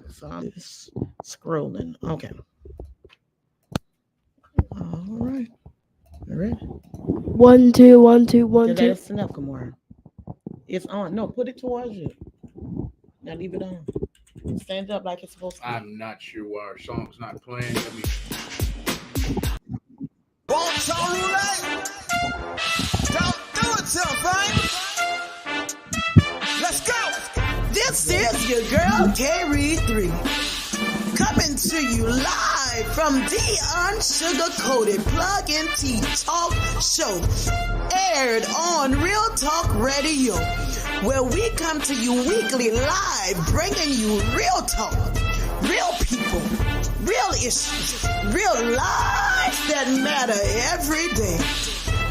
So I'm just scrolling. Okay. All right. All right. 1 2 1 2 1 2. That's enough, Kamora. It's on. No, put it towards you. Now leave it on. Stand up like it's supposed to. I'm not sure why our song's not playing. Let me. Don't do it to him, Frank. Let's go. This is your girl, K-Reed 3, coming to you live from the Unsugacoated Plug and Tea Talk Show, aired on Real Talk Radio, where we come to you weekly live, bringing you real talk, real people, real issues, real lives that matter every day.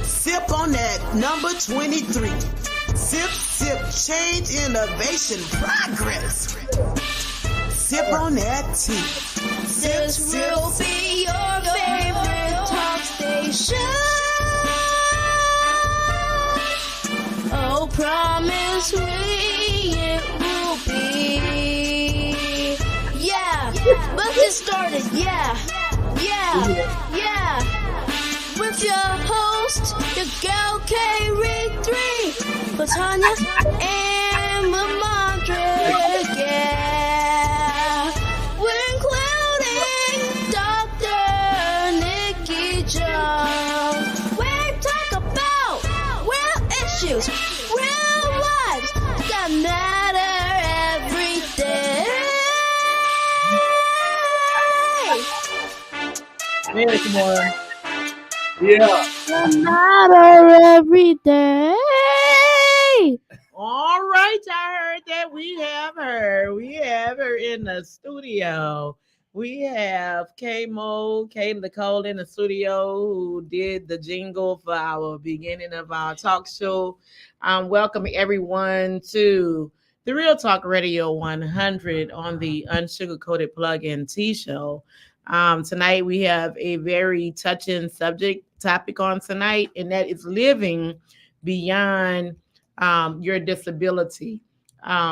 Sip on that number 23. Sip, sip, change, innovation, progress. Sip on that tea. Sip, This sip, will be your favorite talk station. Oh, promise me it will be. Yeah, let's get started. Yeah. With your host, your girl K-Reed 3, Latanya and Lamondre. Yeah, we're including Dr. Nikki Jones. We're talking about real issues, real lives that matter every day. Hey, Kamora. Yeah. That matter every day. All right, I heard that. We have her. We have her in the studio. We have Kay Nicole in the studio who did the jingle for our beginning of our talk show. Welcome everyone to the Real Talk Radio 100 on the Unsugar-Coated Plug and Tea Show. Tonight we have a very touching topic on tonight, and that is living beyond your disability.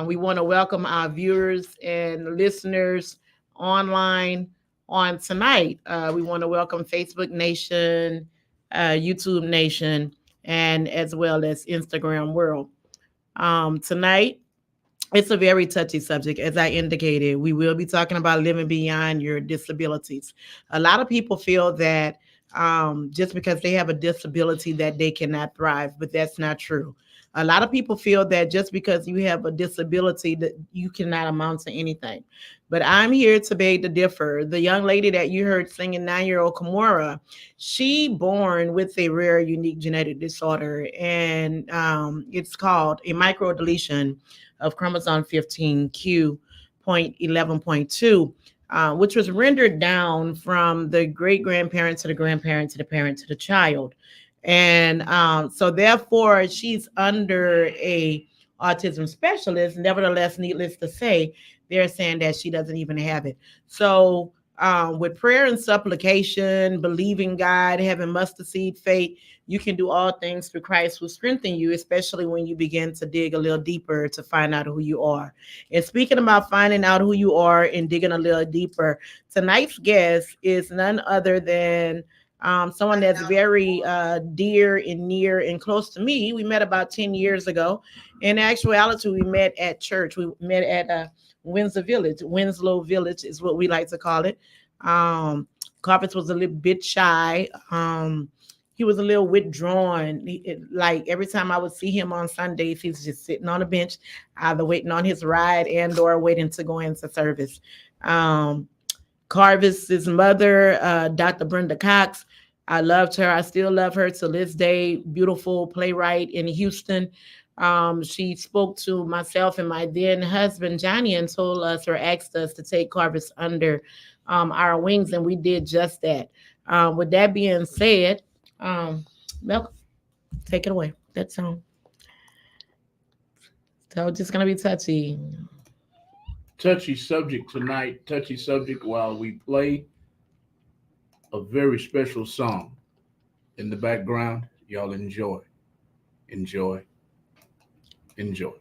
We want to welcome our viewers and listeners online on tonight. We want to welcome Facebook Nation, YouTube Nation, and as well as Instagram World. Tonight, it's a very touchy subject. As I indicated, we will be talking about living beyond your disabilities. A lot of people feel that just because they have a disability that they cannot thrive, but that's not true. A lot of people feel that just because you have a disability that you cannot amount to anything. But I'm here to beg to differ. The young lady that you heard singing, 9-year-old Kamora, she born with a rare, unique genetic disorder, and it's called a microdeletion of chromosome 15q.11.2. Which was rendered down from the great grandparent to the grandparent to the parent to the child. And so therefore she's under a autism specialist. Nevertheless, needless to say, they're saying that she doesn't even have it. So with prayer and supplication, believing God, having mustard seed faith, you can do all things through Christ who strengthen you, especially when you begin to dig a little deeper to find out who you are. And speaking about finding out who you are and digging a little deeper, tonight's guest is none other than someone that's very dear and near and close to me. We met about 10 years ago. In actuality, we met at church. We met at Winslow Village is what we like to call it. Carpets was a little bit shy. He was a little withdrawn. Like every time I would see him on Sundays, he's just sitting on a bench, either waiting on his ride and or waiting to go into service. Carvis's mother, Dr. Brenda Cox, I loved her. I still love her to this day. Beautiful playwright in Houston. She spoke to myself and my then husband, Johnny, and told us or asked us to take Carvis under our wings, and we did just that. With that being said, Malcolm, take it away. That song. So it's just going to be touchy. Touchy subject tonight. Touchy subject while we play a very special song in the background. Y'all enjoy. Enjoy. Enjoy.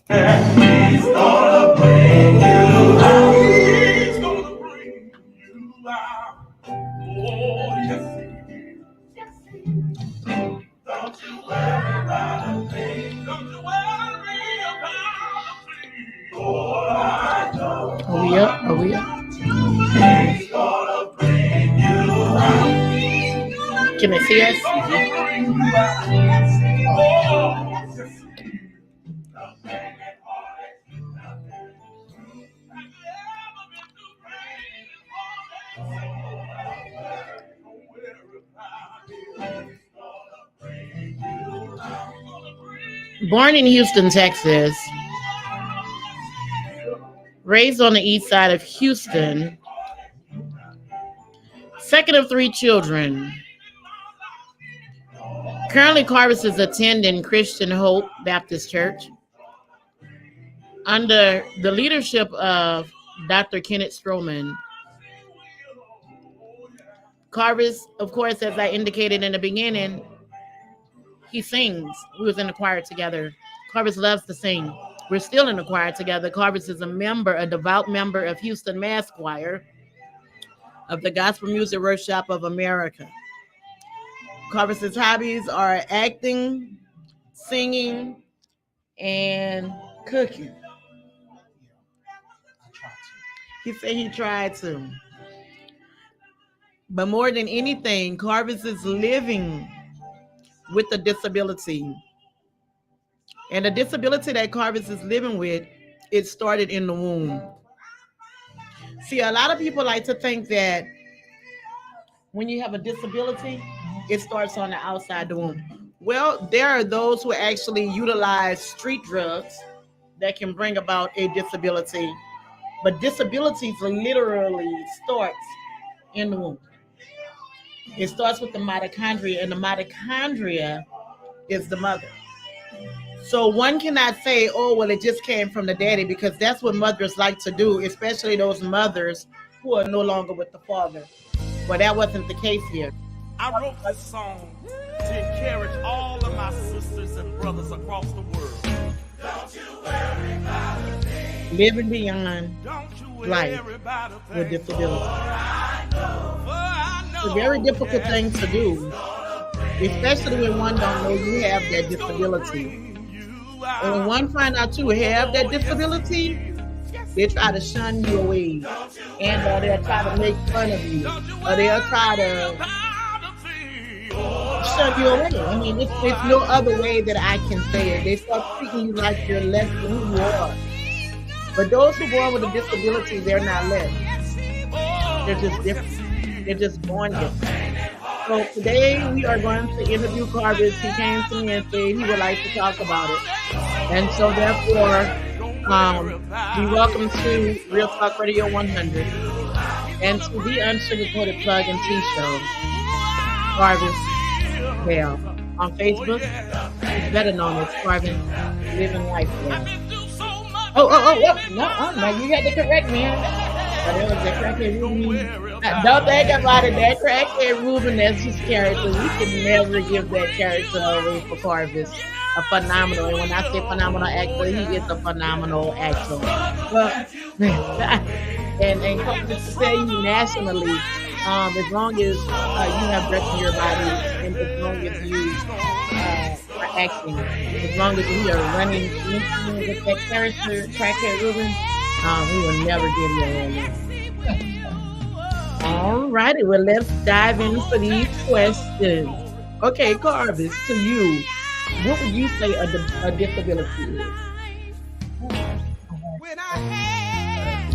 He's gonna bring you out. Are we up? Are we up? Can they see us? Born in Houston, Texas, raised on the east side of Houston, second of three children. Currently, Carvis is attending Christian Hope Baptist Church under the leadership of Dr. Kenneth Stroman. Carvis, of course, as I indicated in the beginning, he sings. We was in the choir together. Carvis loves to sing. We're still in the choir together. Carvis is a devout member of P.M.AS Choir of the Gospel Music Workshop of America. Carvis's hobbies are acting, singing, and cooking. He said he tried to. But more than anything, Carvis is living with a disability. And the disability that Carvis is living with, it started in the womb. See, a lot of people like to think that when you have a disability, it starts on the outside the womb. Well, there are those who actually utilize street drugs that can bring about a disability. But disabilities literally starts in the womb. It starts with the mitochondria, and the mitochondria is the mother. So one cannot say, oh, well, it just came from the daddy, because that's what mothers like to do, especially those mothers who are no longer with the father. Well, that wasn't the case here. I wrote this song to encourage all of my sisters and brothers across the world. Don't you worry about a thing. Living beyond life with disability. It's a very difficult thing to do, especially when one don't know you have that disability. And when one find out you have that disability, they try to shun you away, and they'll try to make fun of you, or they'll try to shun you away. I mean, it's no other way that I can say it. They start treating you like you're less than who you are. But those who are born with a disability, they're not less. They're just different. They're just born different. So today we are going to interview Carvis. He came to me and said he would like to talk about it. And so therefore, we welcome to Real Talk Radio 100 and to the Unsugacoated Plug and Tea Show, Carvis Bell. On Facebook, it's better known as Carvis Living Life Bell. No, you had to correct me. But it was the crackhead Ruben. Don't think about it. That crackhead Ruben, that's his character. We can never give that character away for Carvis. A phenomenal, and when I say phenomenal actor, he is a phenomenal actor. But, and Carvis to tell you nationally, as long as you have breath in your body, and as long as you are acting, as long as we are running with that character, crackhead Ruben, we will never give you away. All righty, well, let's dive into these questions. Okay, Carvis, to you, what would you say a disability is? When I had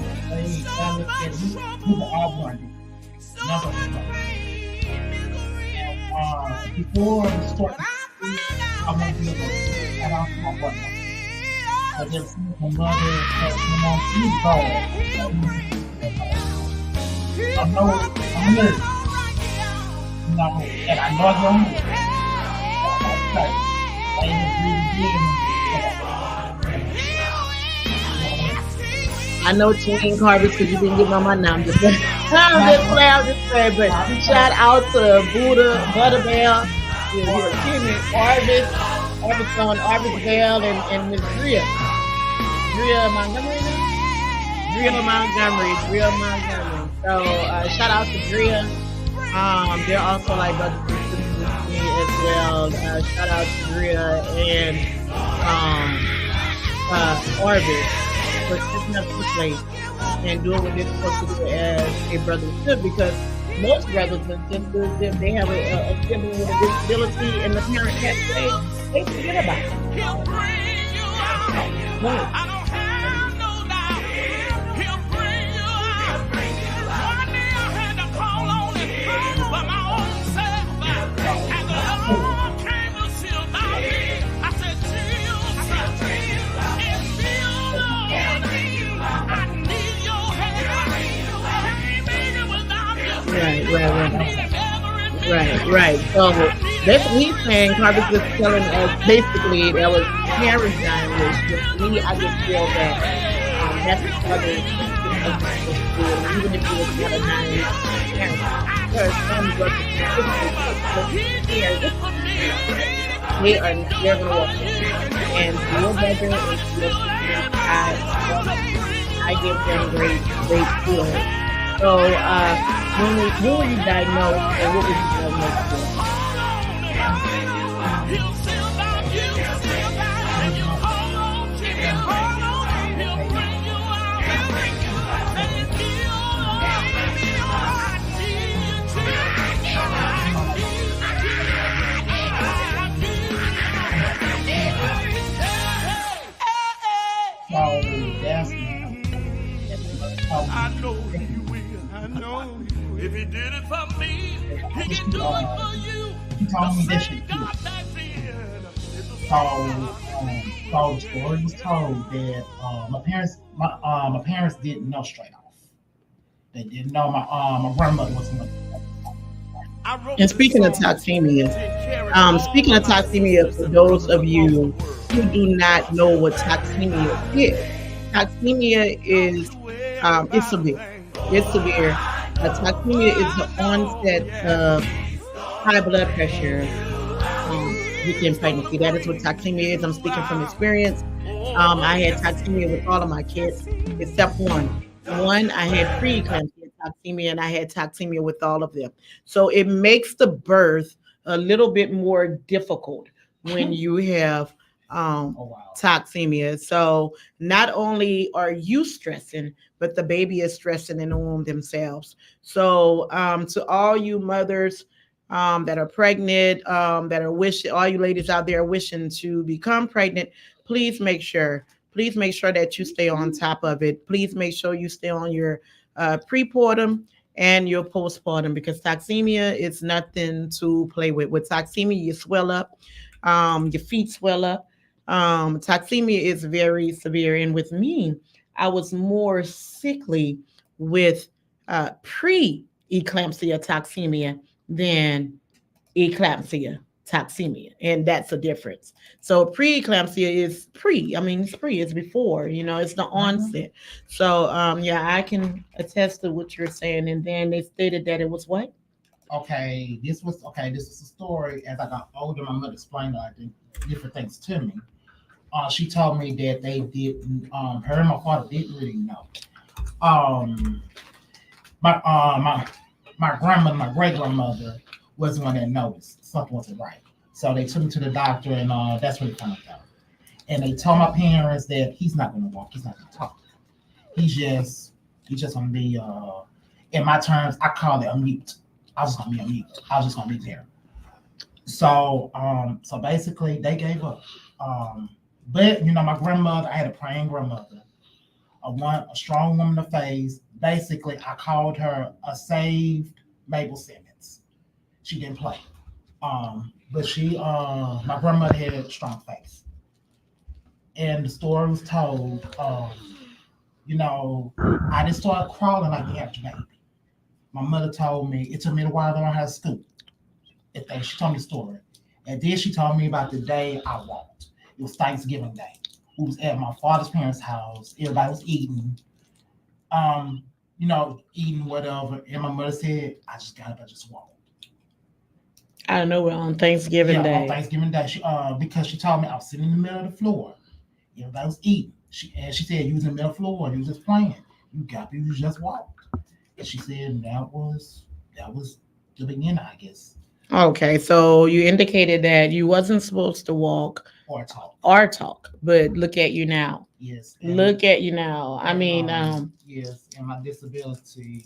before we start, I want to give a shout out to my mother. I just see my mother I know I'm a nurse. And I know I'm a nurse. I know Team Carvis because you didn't get my number. I'm just playing. But shout out to Buddha, Butterbell, Timmy, Arvis on Arvis Bell, and Miss Drea Montgomery. So shout out to Drea. They're also like brothers and sisters to me as well. Shout out to Drea and Arvis. for stepping up to the plate and doing what they're supposed to do as a brother should. Because most brothers and sisters, if they have a sibling with a disability and the parent can't stay, they forget about it. He'll bring you out. Right. I don't have no doubt. He'll bring you out. One day I had to call on him by my own self. And the Lord came to see about me. I said, Jesus, it's me, Lord. I need your help. Can't make it without you. Right. So that's what he's saying. Carver's just telling us basically that was parents dying, which with me, I just feel that that's the other even if it was not a dying parent. There are some brothers and sisters they are never going to walk away. And your brother and your sister, I give them great feeling. So, when were you diagnosed, and what was you diagnosed with? So that's I know he will. I know if he did it for me, he can do it for you. he told me The this shit same too. God that's in. So the story was told that my parents didn't know straight off. They didn't know my grandmother was one. I wrote And this speaking of song toxemia, to encourage speaking all of my toxemia, sisters for and those brothers of across you the world. who do not know what toxemia is, toxemia is it's severe. It's severe. Toxemia is the onset of high blood pressure within pregnancy. That is what toxemia is. I'm speaking from experience. I had toxemia with all of my kids except one. One, I had preeclampsia toxemia, and I had toxemia with all of them. So it makes the birth a little bit more difficult when you have Oh wow. toxemia. So not only are you stressing, but the baby is stressing in the womb themselves. So to all you mothers that are pregnant, that are wishing, all you ladies out there wishing to become pregnant, please make sure. Please make sure that you stay on top of it. Please make sure you stay on your prepartum and your postpartum because toxemia is nothing to play with. With toxemia, you swell up, your feet swell up. Toxemia is very severe. And with me, I was more sickly with pre-eclampsia toxemia than eclampsia toxemia. And that's a difference. So preeclampsia is pre. I mean, it's pre. It's before. It's the Mhm. onset. So yeah, I can attest to what you're saying. And then they stated that it was what? This was a story. As I got older, my mother explained like different things to me. She told me that they didn't. Her and my father didn't really know. Um, my my grandmother, my great grandmother, was the one that noticed something wasn't right. So they took him to the doctor, and that's when he found out. And they told my parents that he's not going to walk, he's not going to talk. He's just going to be. In my terms, I call it a mute. I was just going to be a mute. I was just going to be there. So basically, they gave up. But my grandmother, I had a praying grandmother, a strong woman of faith. Basically, I called her a saved Mabel Simmons. She didn't play. But my grandmother had a strong faith. And the story was told, I just started crawling like the after baby. My mother told me, it took me a while to learn how to scoop. She told me the story. And then she told me about the day I walked. It was Thanksgiving Day. We was at my father's parents' house. Everybody was eating, eating whatever. And my mother said, I just got up, I just walked. I don't know. We're on Thanksgiving Yeah, on Day. Thanksgiving Day, because she told me I was sitting in the middle of the floor. Everybody was eating. She said, you was in the middle of the floor, you was just playing. You just walked. And she said that was the beginning, I guess. Okay, so you indicated that you wasn't supposed to walk or talk. or talk, but look at you now. Yes, Look at you now. I and mean, yes, and my disability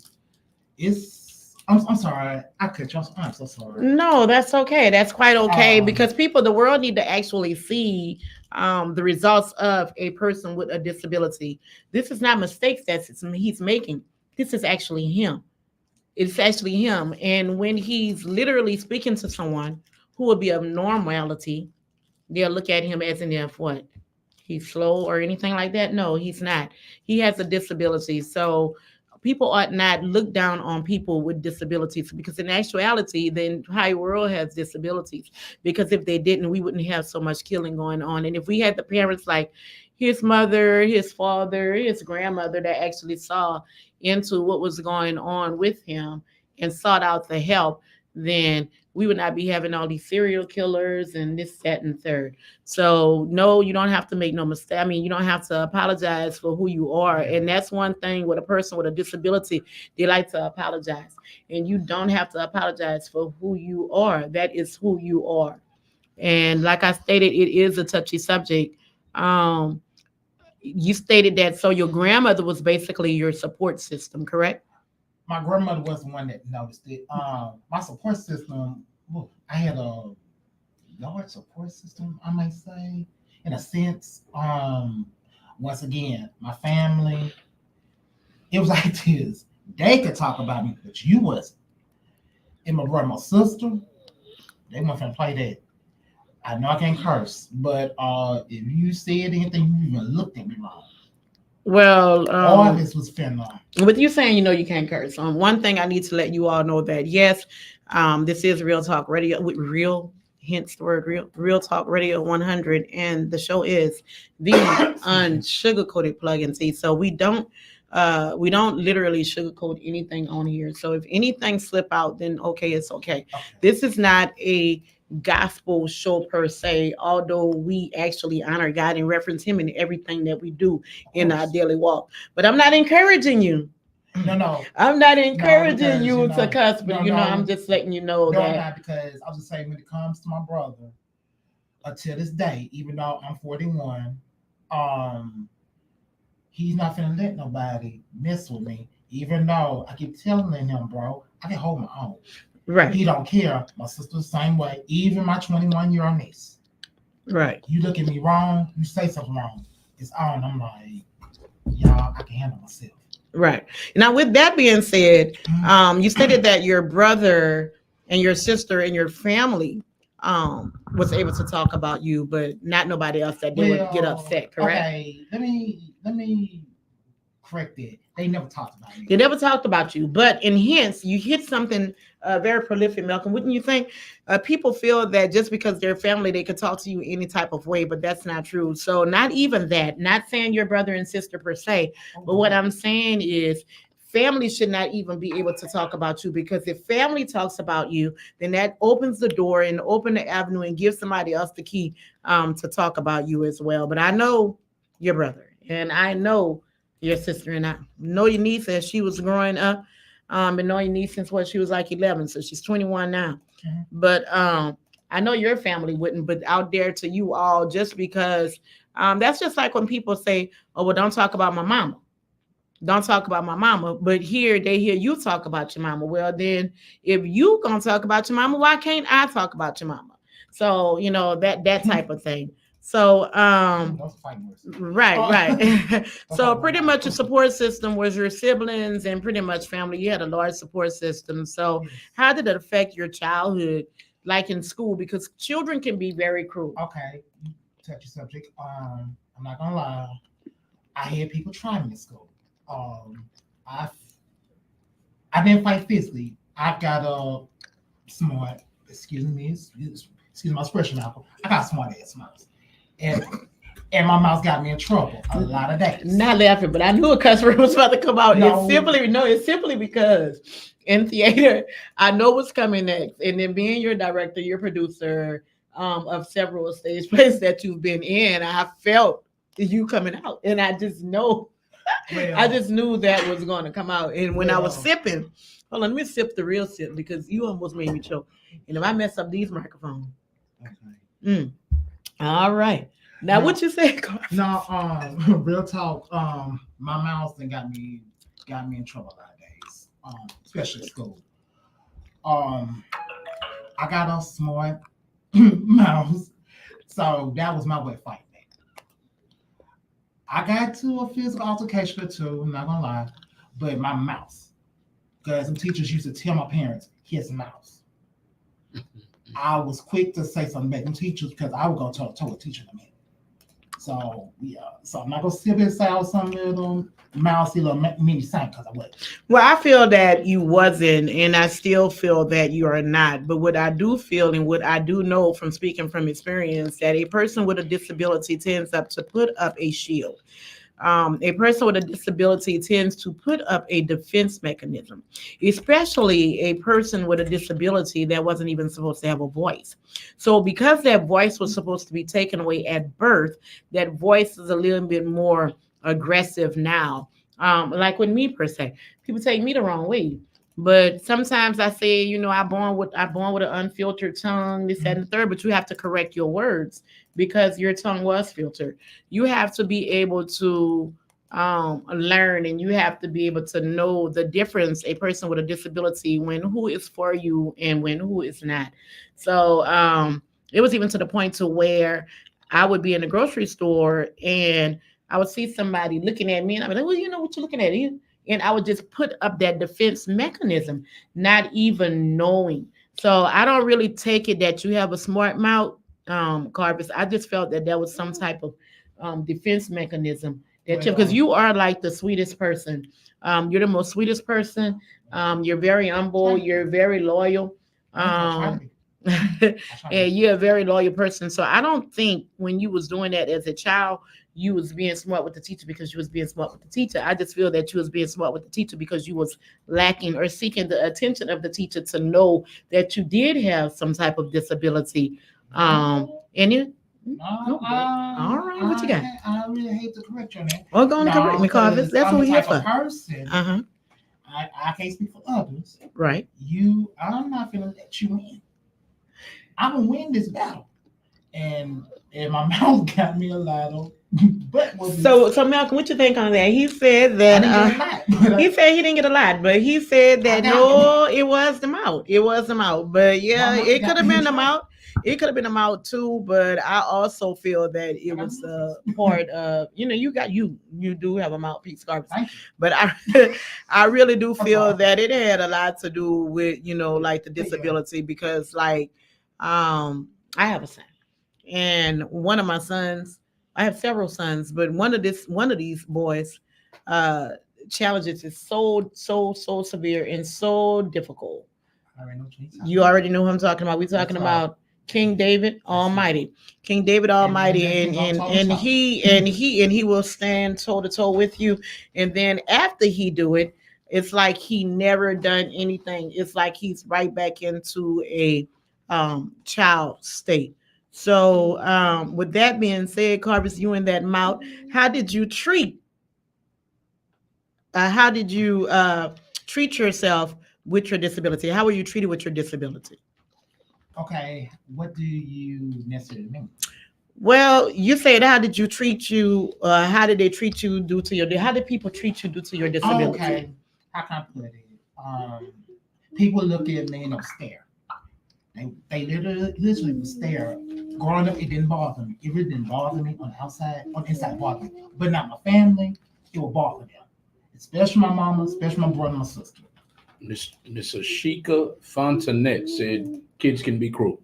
is. I'm sorry, I cut you off. I'm so sorry. no, that's okay. That's quite okay Um, because people, the world need to actually see the results of a person with a disability. This is not mistakes that he's making. This is actually him. It's actually him. And when he's literally speaking to someone who would be of normality, they'll look at him as an if what? He's slow or anything like that. No, he's not. He has a disability. So people ought not look down on people with disabilities because in actuality, the entire world has disabilities. Because if they didn't, we wouldn't have so much killing going on. And if we had the parents like his mother, his father, his grandmother that actually saw into what was going on with him and sought out the help, then we would not be having all these serial killers and this, that, and third. So no, you don't have to make no mistake. I mean, you don't have to apologize for who you are. And that's one thing with a person with a disability, they like to apologize. And you don't have to apologize for who you are. That is who you are. And like I stated, it is a touchy subject. Um, you stated that so your grandmother was basically your support system, correct? my grandmother was the one that noticed it. My support system. I had a large support system, I might say, in a sense. Once again, my family. It was like this. They could talk about me, but you wasn't. And my brother, my sister, they went and play that. I know I can't curse, but if you said anything, you even looked at me wrong. Well, All this was fentanyl. with you saying you can't curse, one thing I need to let you all know that yes, this is Real Talk Radio with real, hence the word real Talk Radio 100, and the show is the Unsugacoated Plug-in Tea. So we don't literally sugarcoat anything on here. So if anything slip out, then okay, it's okay. Okay. This is not a gospel show per se, although we actually honor God and reference him in everything that we do in our daily walk. But I'm not encouraging you. No. I'm not encouraging because, you you to know, cuss, but no, I'm just letting you know No, that. not because I was just saying when it comes to my brother, until this day, even though I'm 41, he's not finna let nobody mess with me. Even though I keep telling him, bro, I can hold my own. Right. He don't care. My sister the same way. Even my 21-year-old niece. Right. You look at me wrong, you say something wrong. It's on. I'm like, y'all, I can handle myself. Right. Now, with that being said, you stated that your brother and your sister and your family was able to talk about you, but not nobody else that they would get upset, correct? Okay, let me correct that. They never talked about me. They never talked about you, but in hints, you hit something very prolific, Malcolm. Wouldn't you think? People feel that just because they're family, they could talk to you any type of way, but that's not true. So, not even that. Not saying your brother and sister per se, but what I'm saying is family should not even be able to talk about you because if family talks about you, then that opens the door and open the avenue and gives somebody else the key to talk about you as well. But I know your brother and I know your sister, and I know your niece as she was growing up, and know your niece since what she was like 11, so she's 21 now. Mhm. But I know your family wouldn't, but out there to you all, just because that's just like when people say, "Oh, well, don't talk about my mama." Don't talk about my mama, but here they hear you talk about your mama. Well, then if you gonna talk about your mama, why can't I talk about your mama? So that type of thing. So Those fighting words. right. So Okay. pretty much your support system was your siblings and pretty much family. You had a large support system. So Yes. how did it affect your childhood, like in school? Because children can be very cruel. Okay, you touch your subject. I'm not gonna lie. I had people try me in school. I I didn't fight physically. I got smart. Excuse my expression, Malcolm. I got smart ass mouth, and my mouth got me in trouble a lot of days. Not laughing, but I knew a cuss word was about to come out. No. It's simply because in theater, I know what's coming next. And then being your director, your producer of several stage plays that you've been in, I felt you coming out. And I just know I just knew that was going to come out. And when I was Well. sipping, hold on, let me sip the real sip because you almost made me choke. And if I mess up these microphones, Okay. All right. Now, No. what you said, Carl? No, real talk. My mouth thing got me in trouble nowadays. Especially school. I got a smart mouse, so that was my way of fighting it. I got to a physical altercation or two. I'm not gonna lie, but my mouse, because some teachers used to tell my parents his mouse. I was quick to say something back to teachers because I would go to a teacher in a minute. So yeah, so I'm not gonna sit and say I was some little mousy little mini saint because I wasn't. Well, I feel that you wasn't, and I still feel that you are not. But what I do feel and what I do know from speaking from experience that a person with a disability tends up to put up a shield. A person with a disability tends to put up a defense mechanism, especially a person with a disability that wasn't even supposed to have a voice. So, because that voice was supposed to be taken away at birth, that voice is a little bit more aggressive now. Like with me per se, people take me the wrong way. But sometimes I say, I born with an unfiltered tongue, this, that, and the third. But you have to correct your words because your tongue was filtered. You have to be able to learn, and you have to be able to know the difference, a person with a disability, when who is for you and when who is not. So it was even to the point to where I would be in the grocery store and I would see somebody looking at me and I'd be like, well, you know what you're looking at. And I would just put up that defense mechanism, not even knowing. So I don't really take it that you have a smart mouth, Carpus. I just felt that there was some type of defense mechanism that you, because Well, you are like the sweetest person. You're the most sweetest person. You're very humble. You're very loyal. I try to Um, be. I try to and be. you're a very loyal person. So I don't think when you was doing that as a child, you was being smart with the teacher because you was being smart with the teacher. I just feel that you was being smart with the teacher because you was lacking or seeking the attention of the teacher to know that you did have some type of disability. And you, No, all right, what you got? I really hate to correct you on that. Well, go on and correct No, me, Carvis. because That's I'm what the we're here type of for. person. Uh-huh. I can't speak for others. Right. I'm not gonna let you win. I'm gonna win this battle. And my mouth got me a lot of butt whoopings. So Malcolm, what you think on that? He said I that didn't get a lot, but he said he didn't get a lot, but he said that I got no, it was the mouth. It was the mouth. But yeah, my mouth it got could have me in been the trouble. mouth. It could have been the mouth too, but I also feel that it I got was mouthpiece. part of you do have a mouthpiece, Carpus. Thank you. But I really do I'm feel sorry. that it had a lot to do with like the Yeah. disability because like I have a son and one of my sons, I have several sons, but one of these boys uh challenges is so severe and so difficult. I already know what you're You already know who I'm talking about. We're talking That's right. about King David right. Almighty. King David And Almighty, then and he gonna and toe to and toe. he will stand toe to toe with you. And then after he do it, it's like he never done anything. It's like he's right back into a child state. So with that being said, Carvis, you in that mouth, how did you treat yourself with your disability? How were you treated with your disability? Okay, what do you necessarily mean? Well, you said how did you treat you? How did they treat you due to your? How did people treat you due to your disability? Okay, how can I put it? People look at me and they'll stare. They literally would stare. Growing up, it didn't bother me. It really didn't bother me on the outside. On the inside, it bothered me. But not my family. It would bother them, especially my mama, especially my brother, and my sister. Miss Ashika Fontanet said kids can be cruel.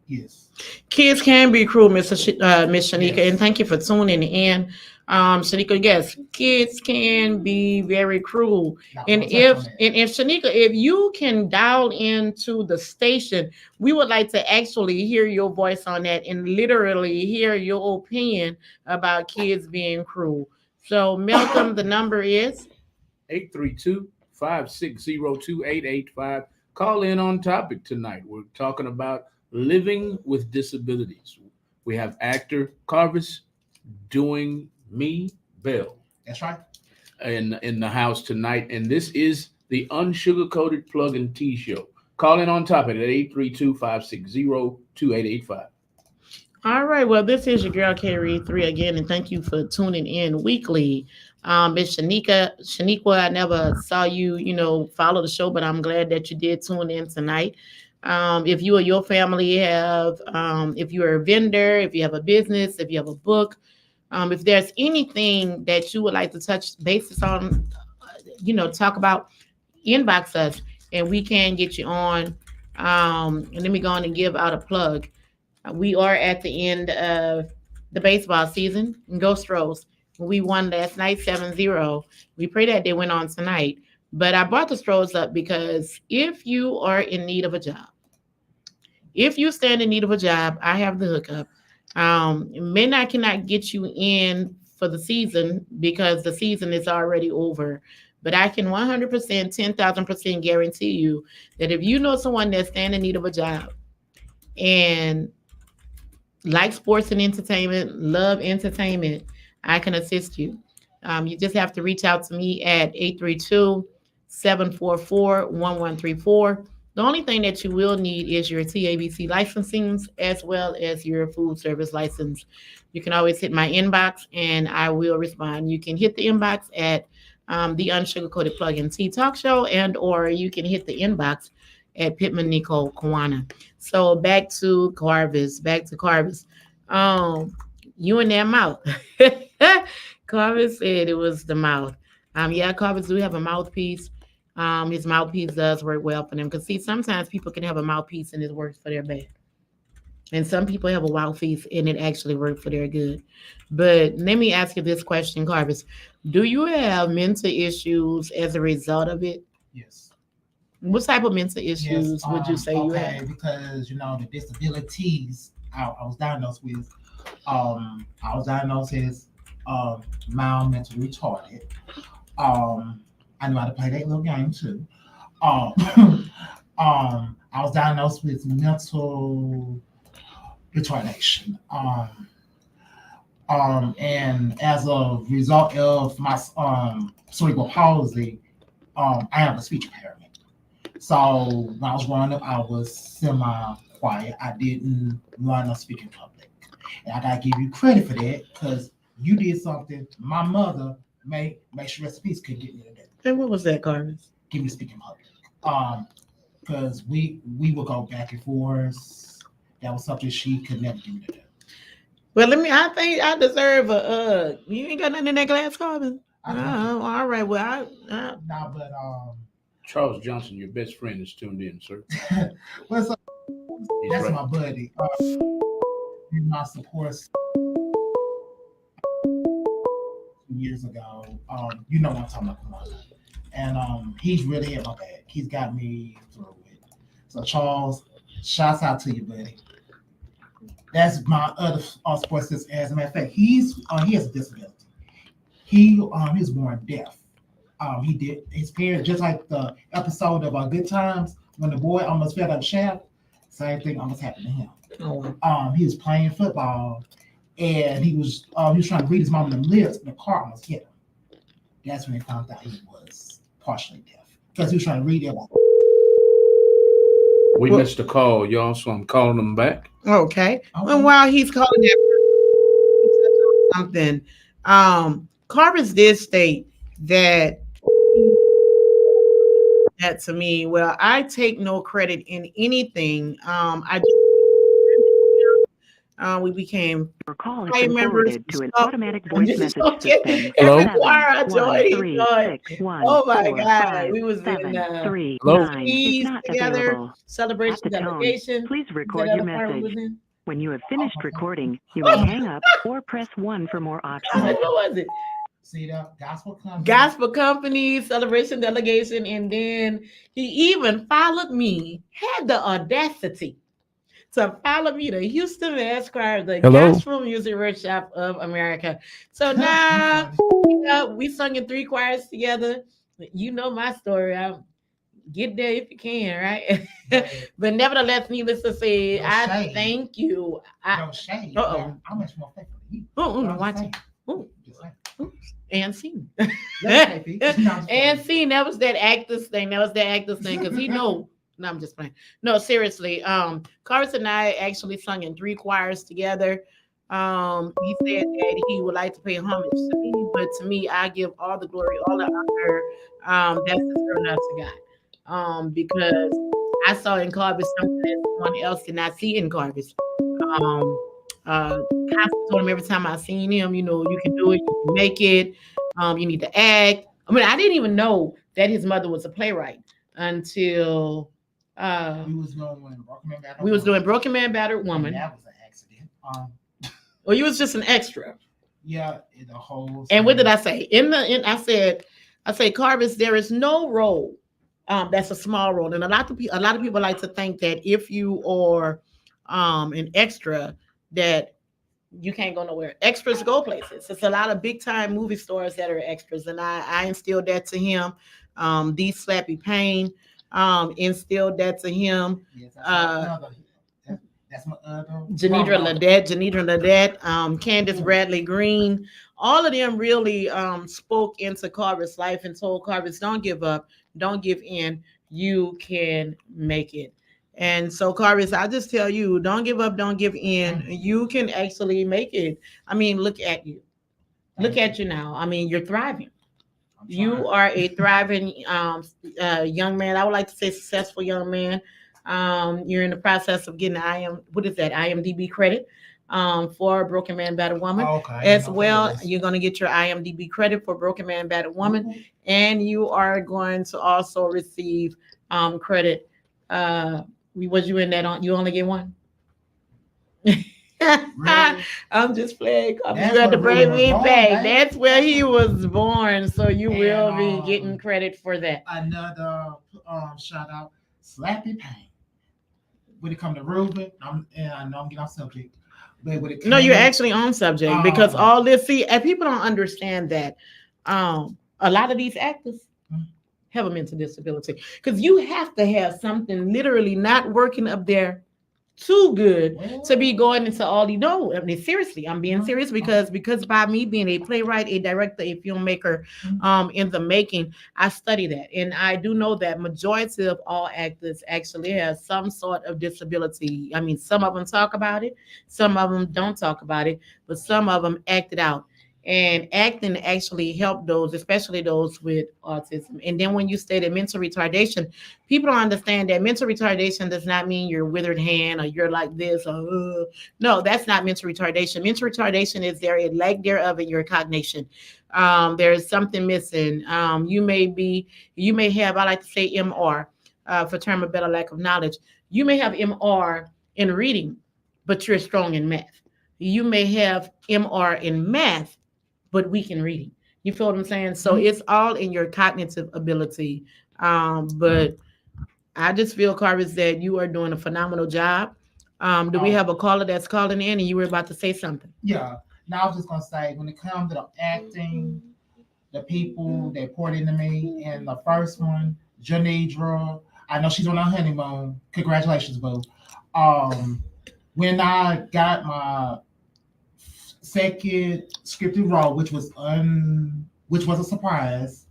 Yes. Kids can be cruel, Miss Shanika, Yes. and thank you for tuning in. Shanika, yes, kids can be very cruel. Now, And we'll touch if on that. and if Shanika, if you can dial into the station, we would like to actually hear your voice on that and literally hear your opinion about kids being cruel. So, Malcolm, the number is 832-560-2885. Call in on topic tonight. We're talking about living with disabilities. We have actor Carvis doing me Bell. That's right. in the house tonight, and this is the Unsugacoated Plug and Tea Show. Call in on top of it at 832-560-2885. All right. Well, this is your girl K3 again, and thank you for tuning in weekly. It's Shaniqua, I never saw you, follow the show, but I'm glad that you did tune in tonight. If you or your family if you're a vendor, if you have a business, if you have a book, if there's anything that you would like to touch bases on, talk about, inbox us and we can get you on. And let me go on and give out a plug. We are at the end of the baseball season. Go Stros. We won last night 7-0. We pray that they went on tonight. But I brought the Stros up because if you are in need of a job, if you stand in need of a job, I have the hookup. I cannot get you in for the season because the season is already over. But I can 100%, 10,000% guarantee you that if you know someone that's standing in need of a job and like sports and entertainment, love entertainment, I can assist you. You just have to reach out to me at 832-744-1134. The only thing that you will need is your TABC licensing as well as your food service license. You can always hit my inbox and I will respond. You can hit the inbox at the Unsugacoated Plug and Tea Talk Show, and or you can hit the inbox at Pittman Nicole Kawana. So back to Carvis. You and that mouth. Carvis said it was the mouth. Yeah, Carvis do have a mouthpiece. His mouthpiece does work well for them. Because see, sometimes people can have a mouthpiece and it works for their bad. And some people have a mouthpiece and it actually works for their good. But let me ask you this question, Carvis. Do you have mental issues as a result of it? Yes. What type of mental issues would you say you have? Because the disabilities I was diagnosed with, I was diagnosed as mild mentally retarded. I knew how to play that little game too. I was diagnosed with mental retardation. And as a result of my cerebral palsy, I have a speech impairment. So when I was growing up, I was semi-quiet. I didn't learn to speak in public. And I gotta give you credit for that because you did something my mother make sure recipes could get me to do. And what was that, Carvis? Give me to speak in public. Because we would go back and forth. That was something she could never give me to do. Well, I think I deserve a you ain't got nothing in that glass, Carvis. All right. Well, Nah, but Charles Johnson, your best friend, is tuned in, sir. what's up? That's right. my buddy. My support years ago. You know what I'm talking about. And he's really at my back. He's got me through it. So Charles, shouts out to you, buddy. That's my other sports sister. As a matter of fact, he has a disability. He was born deaf. He did his parents, just like the episode of Good Times when the boy almost fell out the shaft. Same thing almost happened to him. oh, He was playing football and he was trying to read his mom in the lips, and the car almost hit him. That's when they found out he was partially deaf because he was trying to read it. We missed a call, y'all, so I'm calling them back. okay. And while he's calling that something, Carvis did state that to me. Well, I take no credit in anything. I just we became Your call has Hi, been members. forwarded to an Stop. automatic voice message Okay. system. Hello? Oh my God. We was in Hello? Keys not together, available. celebration At the tone, delegation. please Is record that your other part we was message. in? When you have finished recording, you may hang up or press 1 for more options. What was it? See that gospel company? Gospel company, celebration delegation, and then he even followed me, had the audacity to follow me to Houston Mass Choir, the Hello? Gospel Music Workshop of America. So now we sung in 3 choirs together. You know my story. I'll get there if you can, right? But nevertheless, needless to say, No I shade. thank you. No shade. Uh-oh. How much more faithful than you? No, watch it. Ooh. Just saying. and scene. Let me KP. No, I'm just And playing. scene, that was that actors thing. That was that actors thing because he know. No, I'm just playing. No, seriously. Carson and I actually sung in 3 choirs together. He said that he would like to pay homage to me, but to me, I give all the glory, all the honor. That's deserving unto God. Because I saw in Carvis something that someone else did not see in Carvis. Um, Constance told him every time I seen him, you can do it, you can make it. You need to act. I mean, I didn't even know that his mother was a playwright until We was doing Broken Man Battle we was doing Woman, Broken Man Battered and Woman. that was an accident. Well, you was just an extra. Yeah, the whole. And what did thing. I say? I said, Carvis, there is no role that's a small role. And a lot of people like to think that if you are an extra, that you can't go nowhere. Extras go places. It's a lot of big time movie stars that are extras, and I instilled that to him. D. Slappy Payne instilled that to him. Yes, that's my other. Janidra Ledette, Candace Bradley Green, all of them really spoke into Carver's life and told Carver's, don't give up, don't give in, you can make it. And so, Carvis, I just tell you, don't give up, don't give in. You can actually make it. I mean, look at you. Look at you now. I mean, you're thriving. You are a thriving young man. I would like to say successful young man. You're in the process of getting IMDb credit for Broken Man Battered Woman. As well, you're going to get your IMDb credit for Broken Man Battered Woman, and you are going to also receive credit. Was you in that on? You only get one. Really? I'm just playing. You That's had to where bring Ruben me was back. born, baby. That's where he was born. So you And, will be getting credit for that. Another shout out, Slappy Payne. When it come to Ruben, I know I'm getting off subject, but when it No, you're came- actually on subject because all this, and people don't understand that a lot of these actors have a mental disability because you have to have something literally not working up there too good to be going into all the no. I mean, seriously, I'm being serious because by me being a playwright, a director, a filmmaker, in the making, I study that, and I do know that majority of all actors actually have some sort of disability. I mean, some of them talk about it, some of them don't talk about it, but some of them act it out. And acting actually help those, especially those with autism. And then when you say that mental retardation, people don't understand that mental retardation does not mean you're withered hand or you're like this. Or, no, that's not mental retardation. Mental retardation is there a lack thereof in your cognition. There is something missing. You may have, I like to say MR for term of better lack of knowledge. You may have MR in reading, but you're strong in math. You may have MR in math, but weak in reading. You feel what I'm saying? So it's all in your cognitive ability. But I just feel, Carvis, that you are doing a phenomenal job. Do we have a caller that's calling in and you were about to say something? Yeah. Now I was just gonna say, when it comes to the acting, the people that poured into me, and the first one, Janidra, I know she's on her honeymoon. Congratulations, boo. When I got my second scripted role, which was a surprise,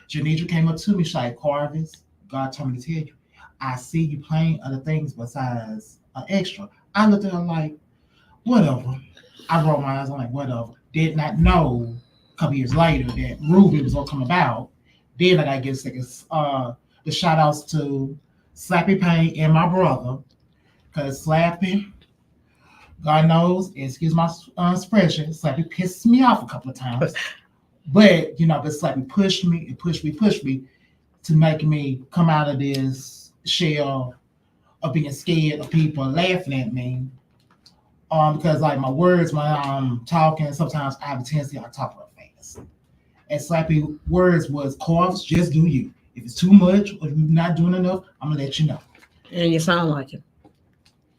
Janidra came up to me. She's like, Carvis, God told me to tell you, I see you playing other things besides an extra. I looked at her like, whatever. I rolled my eyes. I'm like, whatever. Did not know a couple years later that Ruby was gonna come about. Then I gotta give the shout outs to Slappy Payne and my brother, because Slappy, God knows, excuse my expression, Slappy pissed me off a couple of times. But but Slappy pushed me to make me come out of this shell of being scared of people laughing at me. Because like my words when I'm talking, sometimes I have a tendency to talk real fast. And Slappy words was, Carvis, just do you. If it's too much or you're not doing enough, I'm gonna let you know. And you sound like him.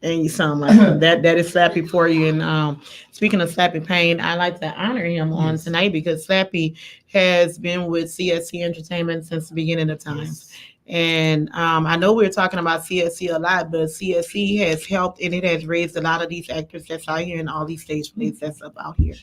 And you sound like him. That is Slappy for you. And speaking of Slappy Payne, I like to honor him on Yes. tonight because Slappy has been with CSC Entertainment since the beginning of time. Yes. And I know we're talking about CSC a lot, but CSC has helped and it has raised a lot of these actors that's out here and all these stage plays that's up out here.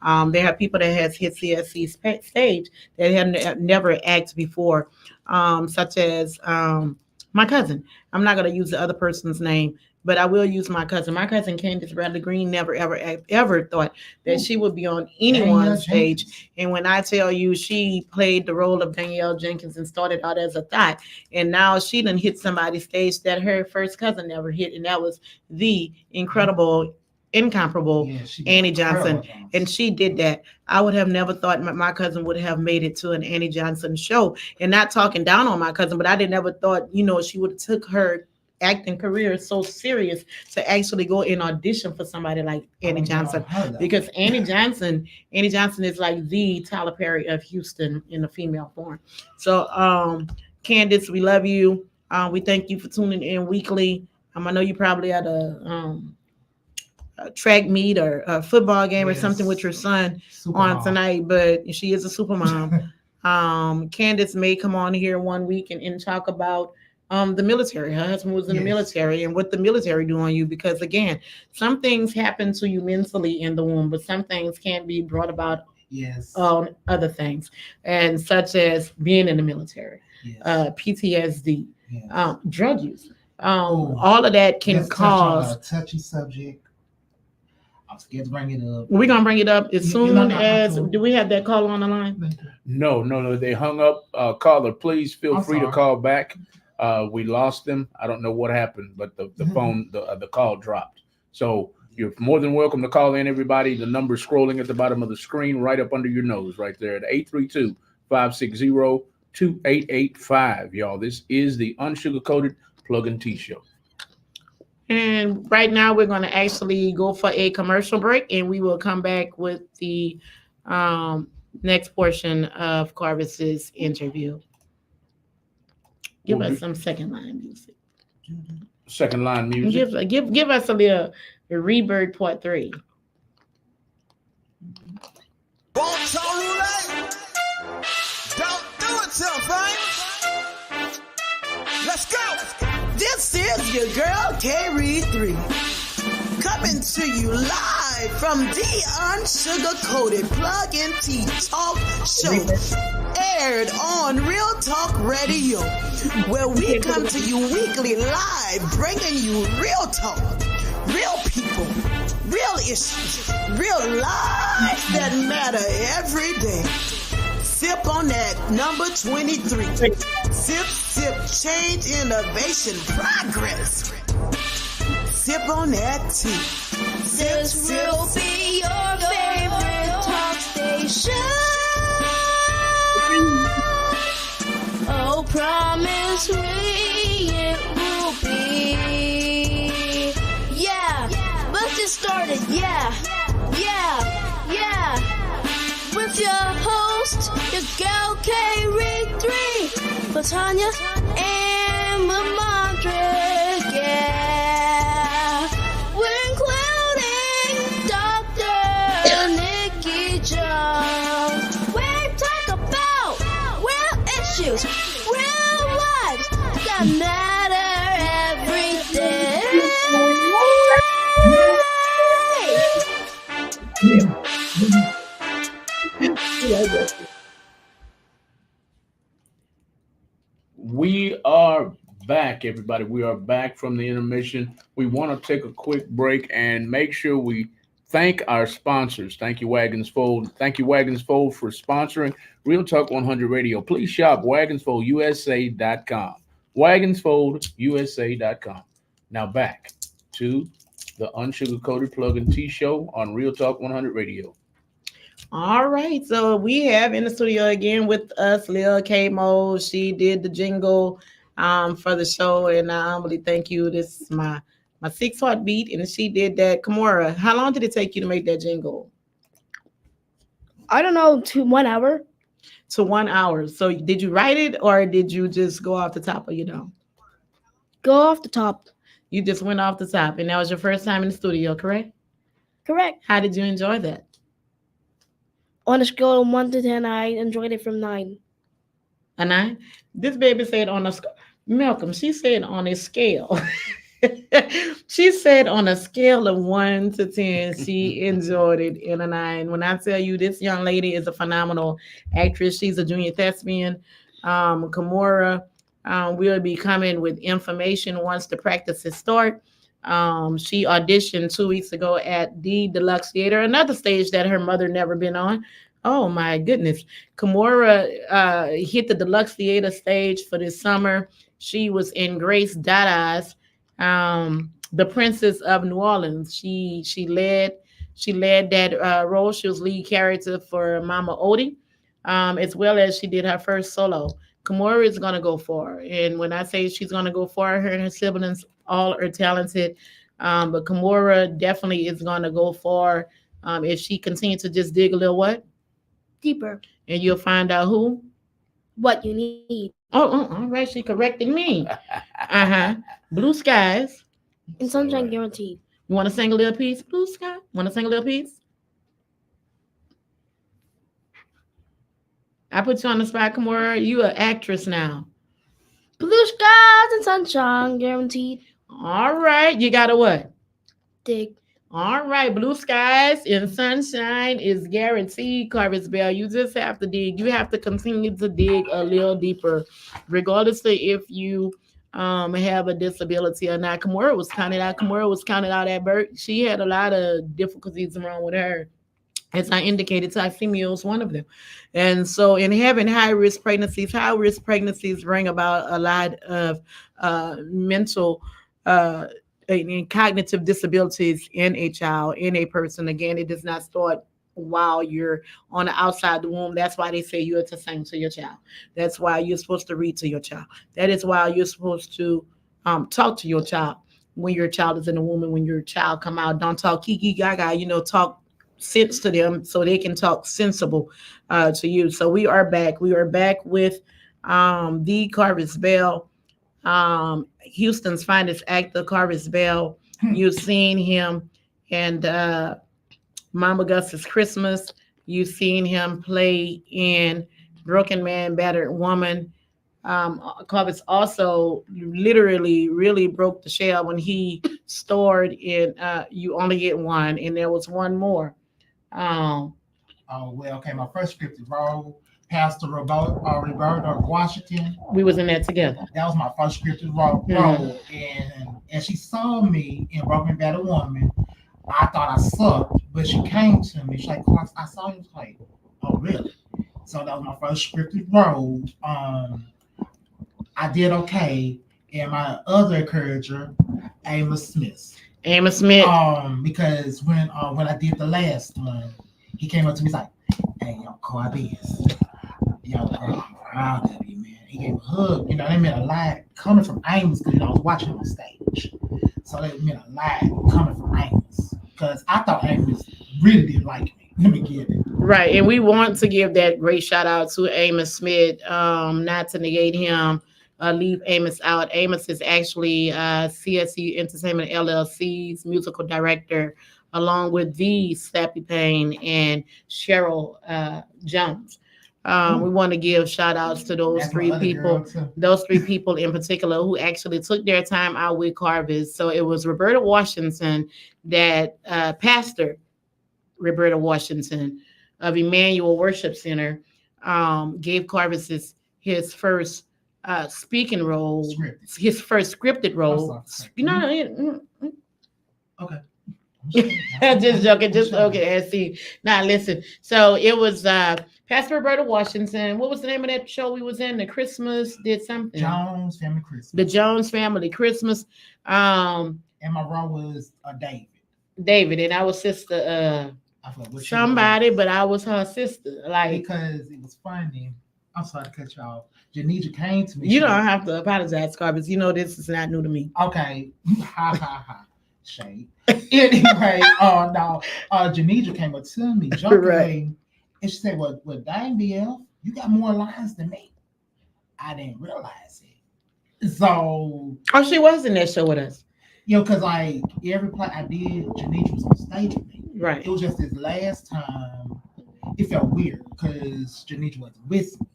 There are people that has hit CSC stage that have never acted before, such as my cousin. I'm not going to use the other person's name, but I will use my cousin. My cousin Candace Bradley Green never ever thought that she would be on anyone's stage. And when I tell you she played the role of Danielle Jenkins and started out as a thought, and now she done hit somebody's stage that her first cousin never hit, and that was the incredible, incomparable Annie Johnson. And she did that. I would have never thought my cousin would have made it to an Annie Johnson show. And not talking down on my cousin, but I did never thought, she would have took her acting career so serious to actually go and audition for somebody like Annie Johnson, because Annie Johnson is like the Tyler Perry of Houston in the female form. So Candace, we love you. We thank you for tuning in weekly. I know you probably at a track meet or a football game or something with your son on tonight, but she is a super mom. Candace may come on here one week and talk about the military. Her husband was in the military and what the military do on you, because again, some things happen to you mentally in the womb, but some things can't be brought about on other things, and such as being in the military, PTSD, drug use, all of that can cause a touchy subject. I'm scared to bring it up. We're gonna bring it up as soon as. Do we have that call on the line? No. They hung up. Caller, please feel free to call back. We lost them. I don't know what happened, but the phone, the call dropped. So you're more than welcome to call in, everybody. The number scrolling at the bottom of the screen, right up under your nose, right there at 832-560-2885. Y'all, this is the Unsugacoated Plug and Tea Show. And right now we're going to actually go for a commercial break, and we will come back with the next portion of Carvis's interview. Give us some second line music. Second line music. Give us a little Rebirth Part 3. Don't do it, something. Let's go. This is your girl, K-Reed3, coming to you live from the Unsugacoated Plug and Tea Talk Show, aired on Real Talk Radio, where we come to you weekly live, bringing you real talk, real people, real issues, real lives that matter every day. Sip on that number 23. Sip, change, innovation, progress. Sip on that tea. This will be your favorite talk station. Oh, promise me it will be. Yeah, let's get started. Yeah. With your host, your girl K-Reed3, Latanya, and Lamondre, yeah. We're including Dr. Nikki Jones. We're talking about real issues, real lives that matter every day. We are back, everybody. We are back from the intermission. We want to take a quick break and make sure we thank our sponsors. Thank you, Wagons Fold. Thank you, Wagons Fold, for sponsoring Real Talk 100 Radio. Please shop wagonsfoldusa.com. Wagonsfoldusa.com. Now back to the Unsugacoated Plug and Tea Show on Real Talk 100 Radio. All right, so we have in the studio again with us Lil K-Mo. She did the jingle for the show, and I humbly thank you. This is my 6 heartbeat, and she did that. Kimora, how long did it take you to make that jingle? I don't know, to 1 hour. To 1 hour. So did you write it, or did you just go off the top of your dome? Go off the top. You just went off the top, and that was your first time in the studio, correct? Correct. How did you enjoy that? On a scale of 1 to 10, I enjoyed it from 9. A 9? This baby said on a Malcolm, she said on a scale. She said on a scale of 1 to 10, she enjoyed it in a 9. When I tell you this young lady is a phenomenal actress, she's a junior thespian. Kimura will be coming with information once the practices start. She auditioned 2 weeks ago at the Deluxe Theater, another stage that her mother never been on. Oh my goodness. Kimura hit the Deluxe Theater stage for this summer. She was in Grace Dada's The Princess of New Orleans. She led that role. She was lead character for Mama Odie, as well as she did her first solo. Kimura is gonna go far, and when I say she's gonna go far, her and her siblings all are talented, but Kimura definitely is gonna go far if she continues to just dig a little what, Deeper. and you'll find out who. What you need. All right, she corrected me. Blue skies. And sunshine guaranteed. You want to sing a little piece? Blue sky. Want to sing a little piece? I put you on the spot, Kimura. You an actress now. Blue skies and sunshine guaranteed. All right, you got to what? Dig. All right, blue skies and sunshine is guaranteed, Carvis Bell. You just have to dig. You have to continue to dig a little deeper, regardless of if you have a disability or not. Kimura was counted out. Kimura was counted out at birth. She had a lot of difficulties wrong with her. As I indicated, thalassemia was one of them. And so in having high-risk pregnancies bring about a lot of mental and cognitive disabilities in a child, in a person. Again, it does not start while you're on the outside the womb. That's why they say you're to sing to your child. That's why you're supposed to read to your child. That is why you're supposed to talk to your child when your child is in the womb, and when your child come out. Don't talk kiki gaga, talk sense to them so they can talk sensible to you. So we are back. We are back with the Carvis Bell, Houston's finest actor, Carvis Bell. You've seen him and Mama Gus's Christmas. You've seen him play in Broken Man, Battered Woman. Carvis also literally really broke the shell when he starred in You Only Get One, and there was one more. Oh, well, okay. My first scripted role, Pastor Roberta Washington. We was in that together. That was my first scripted role. And she saw me in Broken Battered Woman. I thought I sucked, but she came to me. She's like, "Clark, I saw you." Like, "Oh, really?" So that was my first scripted role. I did okay. And my other encourager, Amos Smith. Amos Smith. Because when I did the last one, he came up to me, he's like, "Hey, yo, COEXIST, yo, bro, I'm proud of you, man." He gave a hug. They meant a lot coming from Amos because I was watching him on stage. So that meant a lot coming from Amos because I thought Amos really didn't like me. Let me get it. Right, and we want to give that great shout out to Amos Smith. Not to negate him. Leave Amos out. Amos is actually CSU Entertainment LLC's musical director, along with the Slappy Payne and Cheryl Jones. We want to give shout outs to those three people in particular who actually took their time out with Carvis. So it was Roberta Washington that Pastor Roberta Washington of Emmanuel Worship Center gave Carvis his first speaking role, his first scripted role. Okay. Just joking. Just okay. I see. Now listen. So it was Pastor Roberta Washington. What was the name of that show we was in? The Christmas did something. Jones Family Christmas. The Jones Family Christmas. And my role was David. David, and I was sister somebody, but I was her sister. Like, because it was funny. I'm sorry to cut you off. Janitra came to me. You don't have to apologize, Carvis. This is not new to me. Okay. Ha ha ha. Shade. Anyway, no. Janitra came up to me, jokingly, right. And she said, Well, dang, BL, you got more lines than me. I didn't realize it. So. Oh, she was in that show with us. Because like every play I did, Janitra was on stage with me. Right. It was just this last time. It felt weird because Janitra wasn't with me.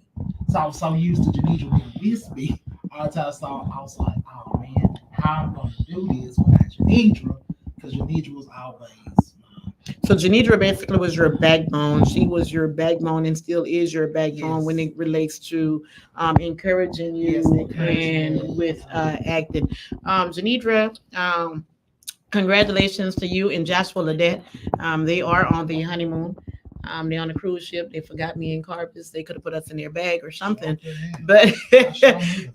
So I was so used to Janitra being with me all the time. So I was like, oh man, how I'm gonna do this without Janitra? Because Janitra was always So Janidra basically was your backbone. She was your backbone and still is your backbone when Yes. it relates to encouraging Yes, you encouraging and me. with acting. Janidra, congratulations to you and Joshua Ladette. They are on the honeymoon. They're on a cruise ship. They forgot me in Carpus. They could have put us in their bag or something. But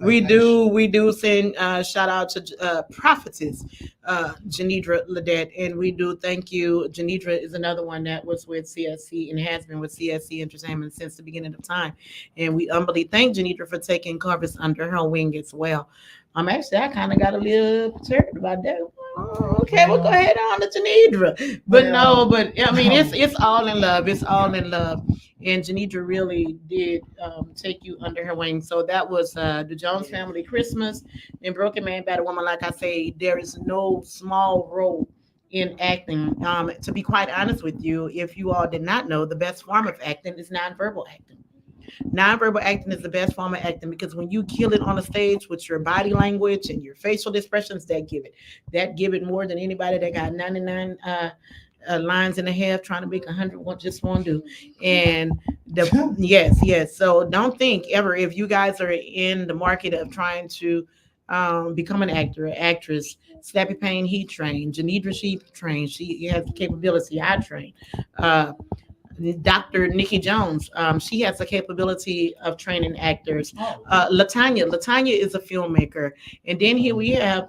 we do send shout out to prophetess Janidra Ladette, and we do thank you. Janidra is another one that was with CSC and has been with CSC Entertainment since the beginning of time, and we humbly thank Janidra for taking Carpus under her wing as well. Actually, I kind of got a little perturbed about that. Oh, okay, we'll go ahead on to Janidra. But no, but I mean, it's all in love. It's all in love. And Janidra really did take you under her wing. So that was the Jones family Christmas and Broken Man, Battered Woman. Like I say, there is no small role in acting. To be quite honest with you, if you all did not know, the best form of acting is nonverbal acting. Nonverbal acting is the best form of acting because when you kill it on a stage with your body language and your facial expressions, that give it more than anybody that got 99 lines and a half trying to make 100 one just won't do. And the yes. So don't think ever if you guys are in the market of trying to become an actor or actress. Slappy Payne, he trained. Janidra, she trained. She has the capability. I trained. Uh, Dr. Nikki Jones. She has the capability of training actors. Latanya is a filmmaker, and then here we have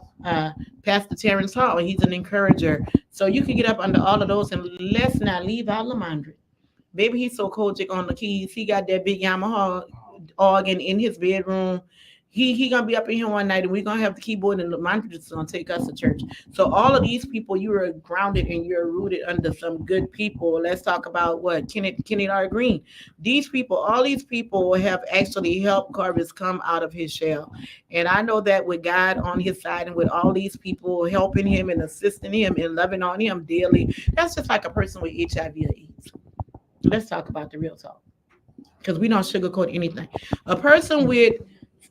Pastor Terrence Hall. He's an encourager. So you can get up under all of those, and let's not leave out Lamondre. Baby, he's so Kojic on the keys. He got that big Yamaha organ in his bedroom. He gonna be up in here one night, and we're gonna have the keyboard, and Lamondre is gonna take us to church. So all of these people, you are grounded and you're rooted under some good people. Let's talk about what Kenneth R. Green. These people, all these people have actually helped Carvis come out of his shell. And I know that with God on his side and with all these people helping him and assisting him and loving on him daily, that's just like a person with HIV or AIDS. Let's talk about the real talk because we don't sugarcoat anything. A person with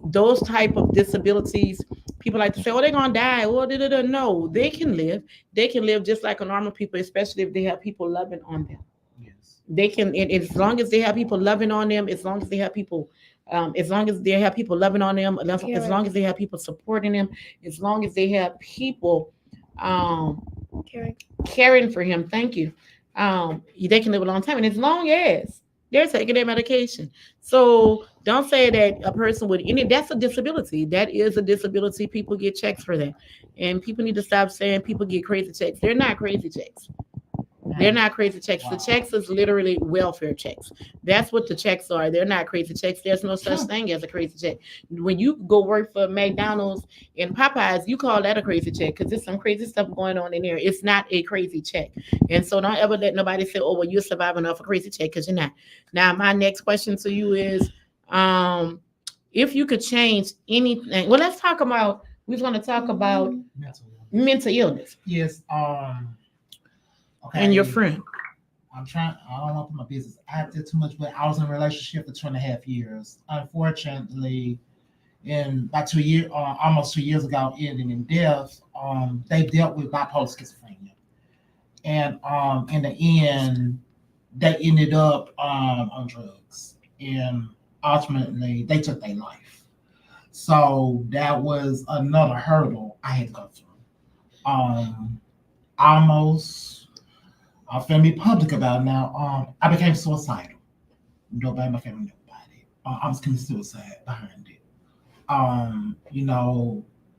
those type of disabilities, people like to say, "Oh, they're gonna die." Well, no, they can live. They can live just like a normal people, especially if they have people loving on them. Yes. They can, and as long as they have people loving on them, as long as they have people, as long as they have people loving on them, as long as they have people supporting them, as long as they have people um, Caring. caring for him. Thank you. They can live a long time, and as long as they're taking their medication. So don't say that a person with any that's a disability. That is a disability. People get checks for that, and people need to stop saying people get crazy checks. They're not crazy checks. They're not crazy checks. The checks is literally welfare checks. That's what the checks are. They're not crazy checks. There's no such thing as a crazy check. When you go work for McDonald's and Popeyes, you call that a crazy check because there's some crazy stuff going on in there. It's not a crazy check. And so don't ever let nobody say, "Oh, well, you're surviving off a crazy check," because you're not. Now, my next question to you is um, if you could change anything. Well, let's talk about, we're going to talk about mental illness Yes. Okay. and your friend. I'm trying. I don't want to put my business out there too much, but I was in a relationship for 2.5 years. Unfortunately, in about 2 years, almost 2 years ago, ending in death. They dealt with bipolar schizophrenia, and in the end, they ended up on drugs, and ultimately, they took their life. So that was another hurdle I had to go through. Um, Almost. I'm finna be public about it now. I became suicidal. Nobody in my family knew about it. I was committing suicide behind it.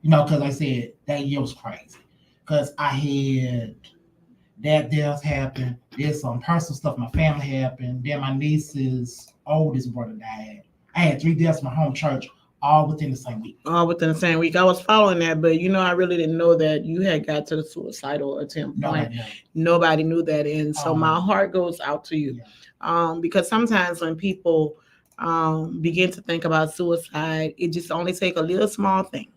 Because I said that year was crazy. Because I had that death happen. There's some personal stuff in my family happened. Then my niece's oldest brother died. I had 3 deaths in my home church, all within the same week. All within the same week. I was following that, but I really didn't know that you had got to the suicidal attempt point. Nobody knew that, and so my heart goes out to you, because sometimes when people begin to think about suicide, it just only take a little small thing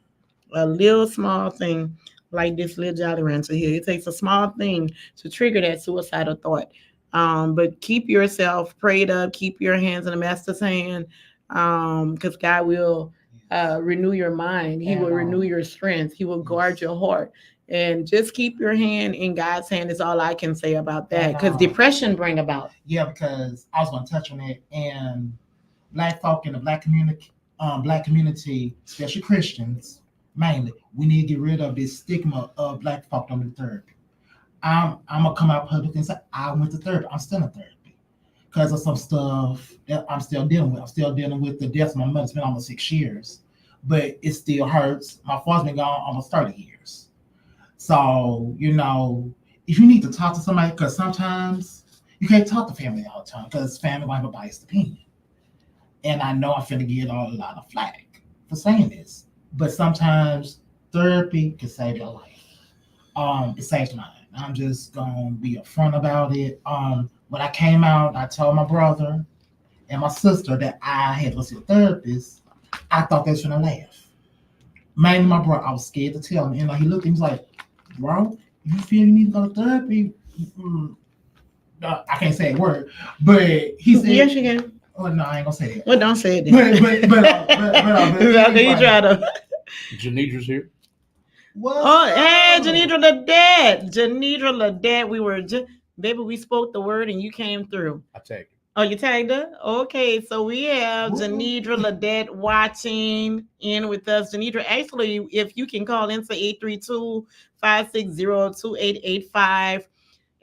like this little Jolly Rancher here. It takes a small thing to trigger that suicidal thought. But keep yourself prayed up, keep your hands in the master's hand, because God will renew your mind. He And, will renew your strength. He will guard yes. your heart. And just keep your hand in God's hand is all I can say about that. And, Because depression bring about. Yeah, because I was going to touch on it. And black folk in the black community, especially Christians, mainly, we need to get rid of this stigma of black folk on the therapy. I'm gonna come out public and say I went to therapy. I'm still in therapy because of some stuff that I'm still dealing with. I'm still dealing with the death of my mother. It's been almost 6 years, but it still hurts. My father's been gone almost 30 years. So, if you need to talk to somebody, because sometimes you can't talk to family all the time because family might have a biased opinion. And I know I'm finna get a lot of flack for saying this, but sometimes therapy can save your life. It saves mine. I'm just gonna be upfront about it. When I came out, I told my brother and my sister that I had to see a therapist. I thought they was gonna laugh. Mainly my brother, I was scared to tell him. And he looked at me, he was like, "Bro, you feel you need to go to therapy?" I can't say a word, but he said, "Yes, you can." Oh no, I ain't gonna say that. Well, don't say it then. But okay, you try to. Janidra's here. Hey, Janidra Ladette. Janidra Ladette. We were baby, we spoke the word and you came through. I tagged her. Oh, you tagged her? Okay, so we have Janidra Ladette watching in with us. Janidra, actually, if you can call in to 832-560-2885,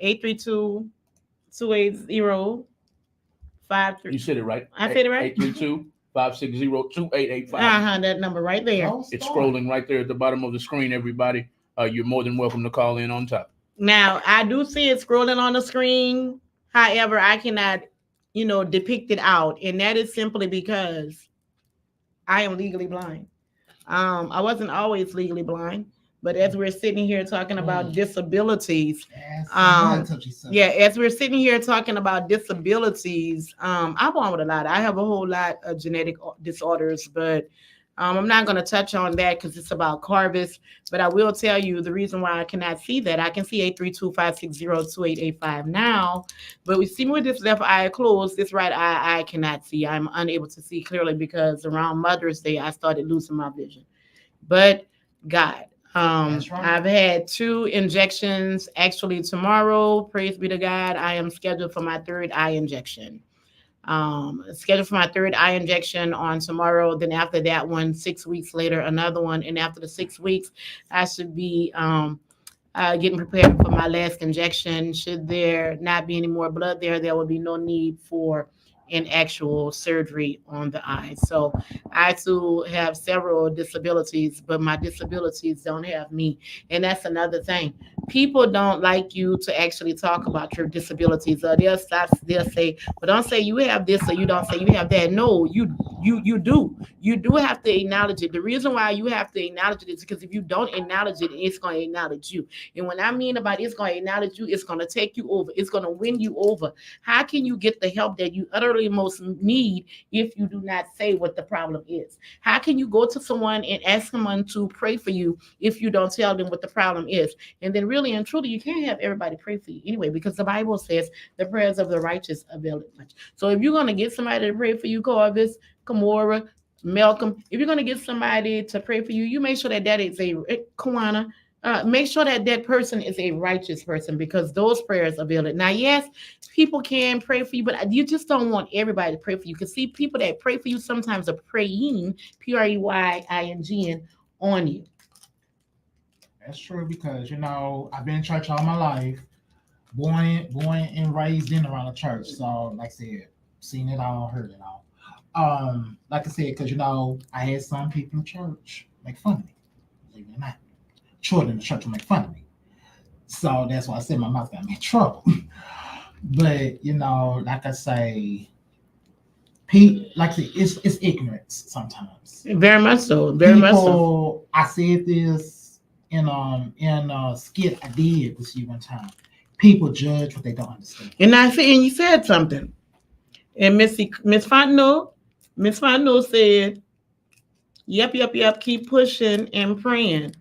832-280-53. You said it right. I said it right? 832-560-2885. That number right there. It's scrolling right there at the bottom of the screen, everybody. You're more than welcome to call in on top. Now, I do see it scrolling on the screen. However, I cannot, depict it out. And that is simply because I am legally blind. I wasn't always legally blind, but as we're sitting here talking about disabilities, as we're sitting here talking about disabilities, I'm born with a lot. I have a whole lot of genetic disorders, but I'm not going to touch on that because it's about COEXIST, but I will tell you the reason why I cannot see that. I can see 832-560-2885 now, but we see me with this left eye closed, this right eye I cannot see. I'm unable to see clearly because around Mother's Day, I started losing my vision. But God, right. I've had 2 injections actually tomorrow. Praise be to God. I am scheduled for my 3rd eye injection. Scheduled for my 3rd eye injection on tomorrow. Then after that one, 6 weeks later, another one. And after the 6 weeks, I should be getting prepared for my last injection. Should there not be any more blood there will be no need for an actual surgery on the eye. So I too have several disabilities, but my disabilities don't have me. And that's another thing. People don't like you to actually talk about your disabilities. They'll say, well, don't say you have this or you don't say you have that. No, you do. You do have to acknowledge it. The reason why you have to acknowledge it is because if you don't acknowledge it, it's going to acknowledge you. And when I mean about it's going to acknowledge you, it's going to take you over. It's going to win you over. How can you get the help that you utterly most need if you do not say what the problem is? How can you go to someone and ask someone to pray for you if you don't tell them what the problem is? And then really and truly, you can't have everybody pray for you anyway, because the Bible says the prayers of the righteous avail it much. So if you're going to get somebody to pray for you, COEXIST, Kamora, Malcolm, if you're going to get somebody to pray for you, you make sure that is a Kawana. Make sure that person is a righteous person, because those prayers avail it. Now, yes, people can pray for you, but you just don't want everybody to pray for you. Because see, people that pray for you sometimes are praying, P-R-E-Y-I-N-G-N, on you. That's true, because I've been in church all my life, born and raised in around the church. So, like I said, seen it all, heard it all. Like I said, because I had some people in church make fun of me, believe it or not. Children in the church will make fun of me. So that's why I said my mouth got me in trouble. But like I say, it's ignorance sometimes. Very much so. Very much so. I said this in a skit I did with you one time. People judge what they don't understand. And you said something. And Miss Fontenot said, yep, keep pushing and praying.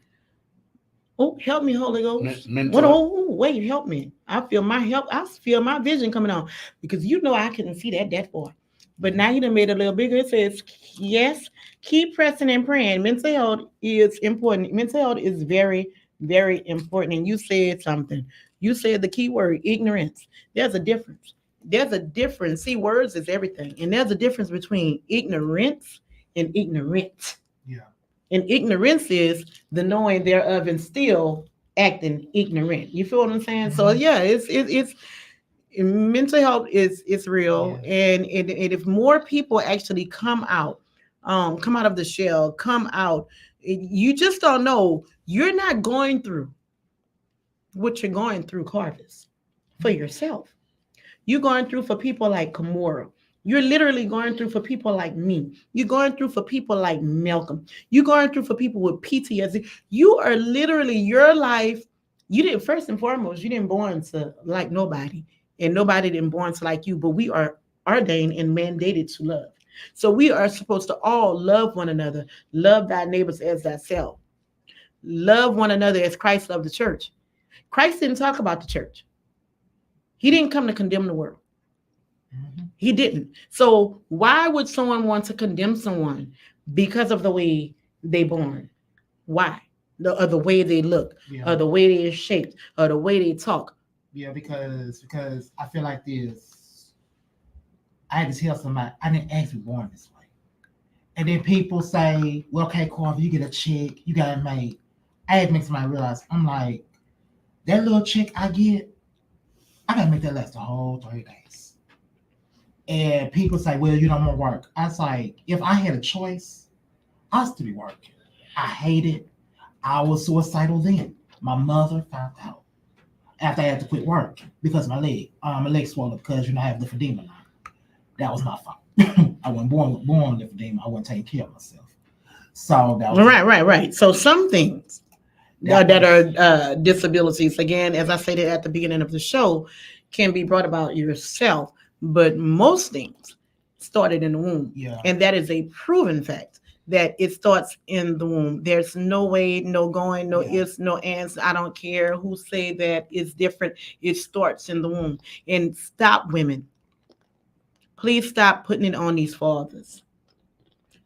Oh, help me, Holy Ghost. What? Mental. Oh, wait, help me. I feel my help. I feel my vision coming on because you know I couldn't see that far. But now he done made it a little bigger. It says, yes, keep pressing and praying. Mental health is important. Mental health is very, very important. And you said something. You said the key word, ignorance. There's a difference. There's a difference. See, words is everything. And there's a difference between ignorance and ignorant. Yeah. And ignorance is the knowing thereof and still acting ignorant. You feel what I'm saying? So Mhm. yeah, it's mental health is real, Yes. and if more people actually come out of the shell, come out, you just don't know. You're not going through what you're going through, Carvis, for yourself. You're going through for people like Kamora. You're literally going through for people like me. You're going through for people like Malcolm. You're going through for people with PTSD. You are literally your life. You didn't first and foremost. You didn't born to like nobody, and nobody didn't born to like you. But we are ordained and mandated to love. So we are supposed to all love one another. Love thy neighbors as thyself. Love one another as Christ loved the church. Christ didn't talk about the church. He didn't come to condemn the world. Mhm. He didn't. So why would someone want to condemn someone because of the way they born? Why? Or the way they look, Yeah. or the way they're shaped, or the way they talk. Yeah, because I feel like this. I had to tell somebody I didn't actually born this way, and then people say, "Well, okay, Carver, you get a check, you got it made." I had to make somebody realize I'm like that little check I get, I gotta make that last the whole 3 days. And people say, "Well, you don't want to work." I was like, if I had a choice, I'd still be working. I hate it. I was suicidal then. My mother found out after I had to quit work because my leg swelled up because I have lymphedema now. That was my fault. I wasn't born with lymphedema. I wasn't taking care of myself. So that was Right. So some things that are disabilities, again, as I stated at the beginning of the show, can be brought about yourself, but most things started in the womb. Yeah. And that is a proven fact that it starts in the womb. There's no way, no going, no Yeah. ifs, no ands. I don't care who say that it's different. It starts in the womb. And stop, women. Please stop putting it on these fathers.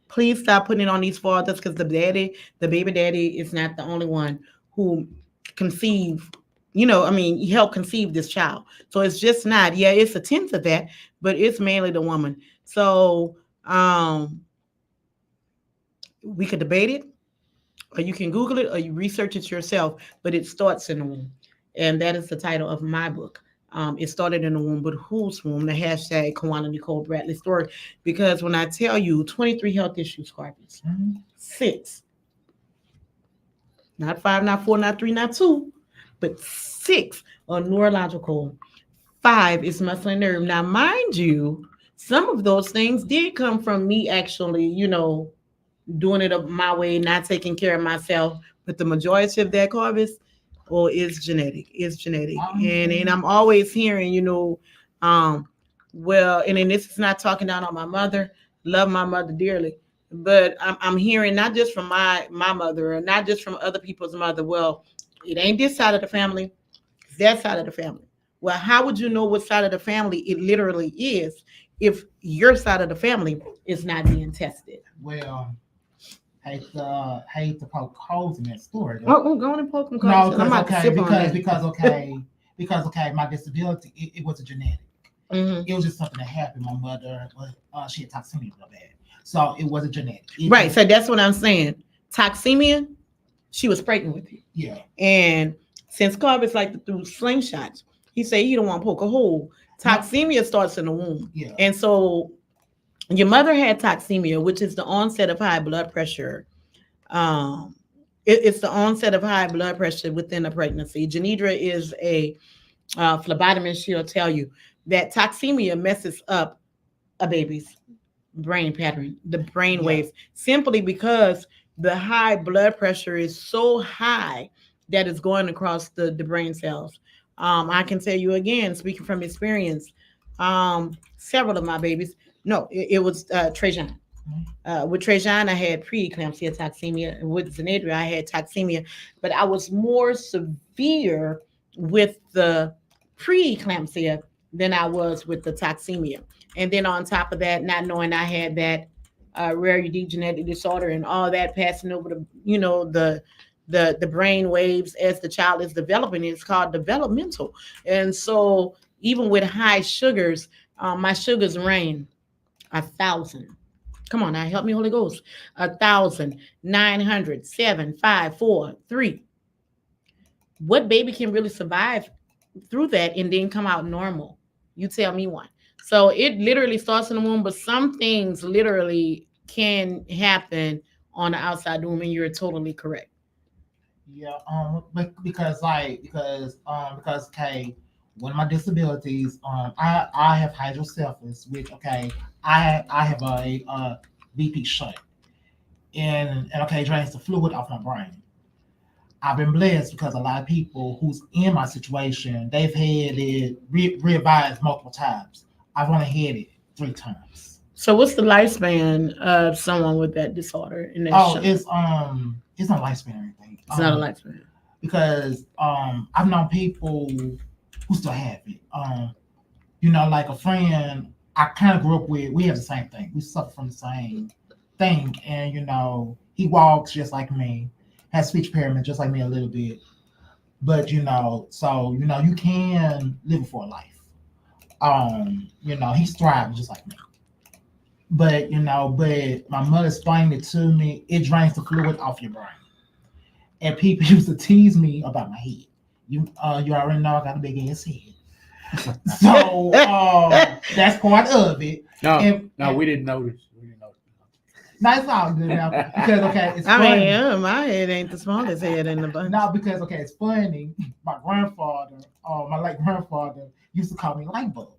Please stop putting it on these fathers because the baby daddy is not the only one who conceive, he helped conceive this child. So it's just not, yeah, it's a tenth of that, but it's mainly the woman. So we could debate it, or you can Google it, or you research it yourself, but it starts in the womb. And that is the title of my book. It started in the womb, but whose womb? The hashtag Kawana Nicole Bradley story. Because when I tell you 23 health issues, Carpets, Mhm. 6, not 5, not 4, not 3, not 2, but 6 are neurological. 5 is muscle and nerve. Now, mind you, some of those things did come from me actually, doing it up my way, not taking care of myself. But the majority of that, Carvis, is genetic. It's genetic. And I'm always hearing, well, and then this is not talking down on my mother. Love my mother dearly. But I'm hearing not just from my mother, and not just from other people's mother. Well, it ain't this side of the family, it's that side of the family. Well, how would you know what side of the family it literally is if your side of the family is not being tested? Well, hate to poke holes in that story. Oh, go on and poke them. No, I'm about to sip on that. because my disability it wasn't genetic. Mhm. It was just something that happened. My mother, she had toxemia real bad, so it wasn't genetic. Right. So that's what I'm saying. Toxemia, she was pregnant with you. Yeah. And since Carver's like to do slingshots, he said you don't want to poke a hole. Toxemia starts in the womb. Yeah. And so your mother had toxemia, which is the onset of high blood pressure. It's the onset of high blood pressure within a pregnancy. Janidra is a phlebotomist. She'll tell you that toxemia messes up a baby's brain pattern, the brain waves, simply because the high blood pressure is so high that it's going across the brain cells. I can tell you again, speaking from experience, several of my babies, no, it was Trajan. With Trajan, I had preeclampsia toxemia, and with Zenadria, I had toxemia, but I was more severe with the preeclampsia than I was with the toxemia. And then on top of that, not knowing I had that rare genetic disorder and all that passing over the, the brain waves as the child is developing, it's called developmental. And so even with high sugars, my sugars ran 1,000. Come on now, help me, Holy Ghost. 1,907,543. What baby can really survive through that and then come out normal? You tell me one. So it literally starts in the womb, but some things literally can happen on the outside the womb, and you're totally correct. Yeah, because okay, one of my disabilities, I have hydrocephalus, which okay, I have a VP shunt, and okay, drains the fluid off my brain. I've been blessed because a lot of people who's in my situation, they've had it revised multiple times. I've only had it 3 times. So what's the lifespan of someone with that disorder? In that Oh, shunt? it's not lifespan or anything. It's not a lifespan. Because I've known people who still have it. Like a friend I kind of grew up with. We have the same thing. We suffer from the same thing, and he walks just like me, has speech impairment just like me a little bit. But so you can live a full life. He's thriving just like me. But my mother explained it to me. It drains the fluid off your brain. And people used to tease me about my head. You already know I got a big ass head. So that's part of it. No, we didn't notice. That's all good now. Because okay, it's I funny. mean, my head ain't the smallest head in the bunch. No, because okay, it's funny. My grandfather, my late grandfather, used to call me light bulb.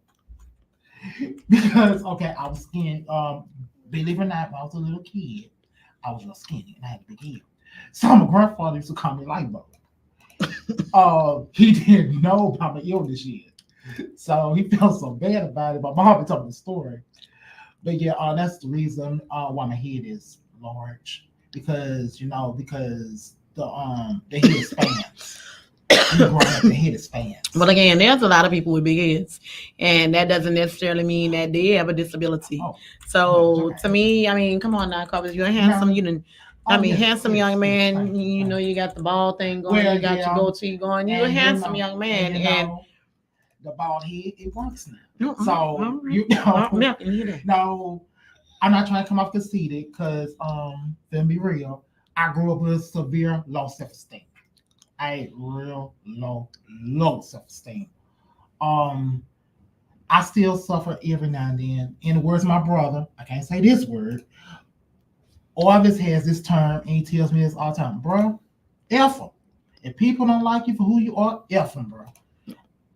Because okay, I was skinny. Believe it or not, when I was a little kid, I was real skinny and I had a big head. So my grandfather used to call me light bulb. He didn't know about my illness yet. So he felt so bad about it. My mom told me the story. But yeah, that's the reason why my head is large. Because the head expands. The head expands. But again, there's a lot of people with big heads, and that doesn't necessarily mean that they have a disability. So to me, I mean, come on now, Carlos, you're handsome. You didn't. I mean, handsome young man. You got the ball thing going. You got your goatee going. You're a handsome young man, and the bald head it works now. Mm-mm. So no, I'm not trying to come off conceited because to be real, I grew up with severe low self-esteem. I had real low self-esteem. I still suffer every now and then. In the words of my brother, I can't say this word. Orvis has this term, and he tells me this all the time, bro. F them. If people don't like you for who you are, F them, bro.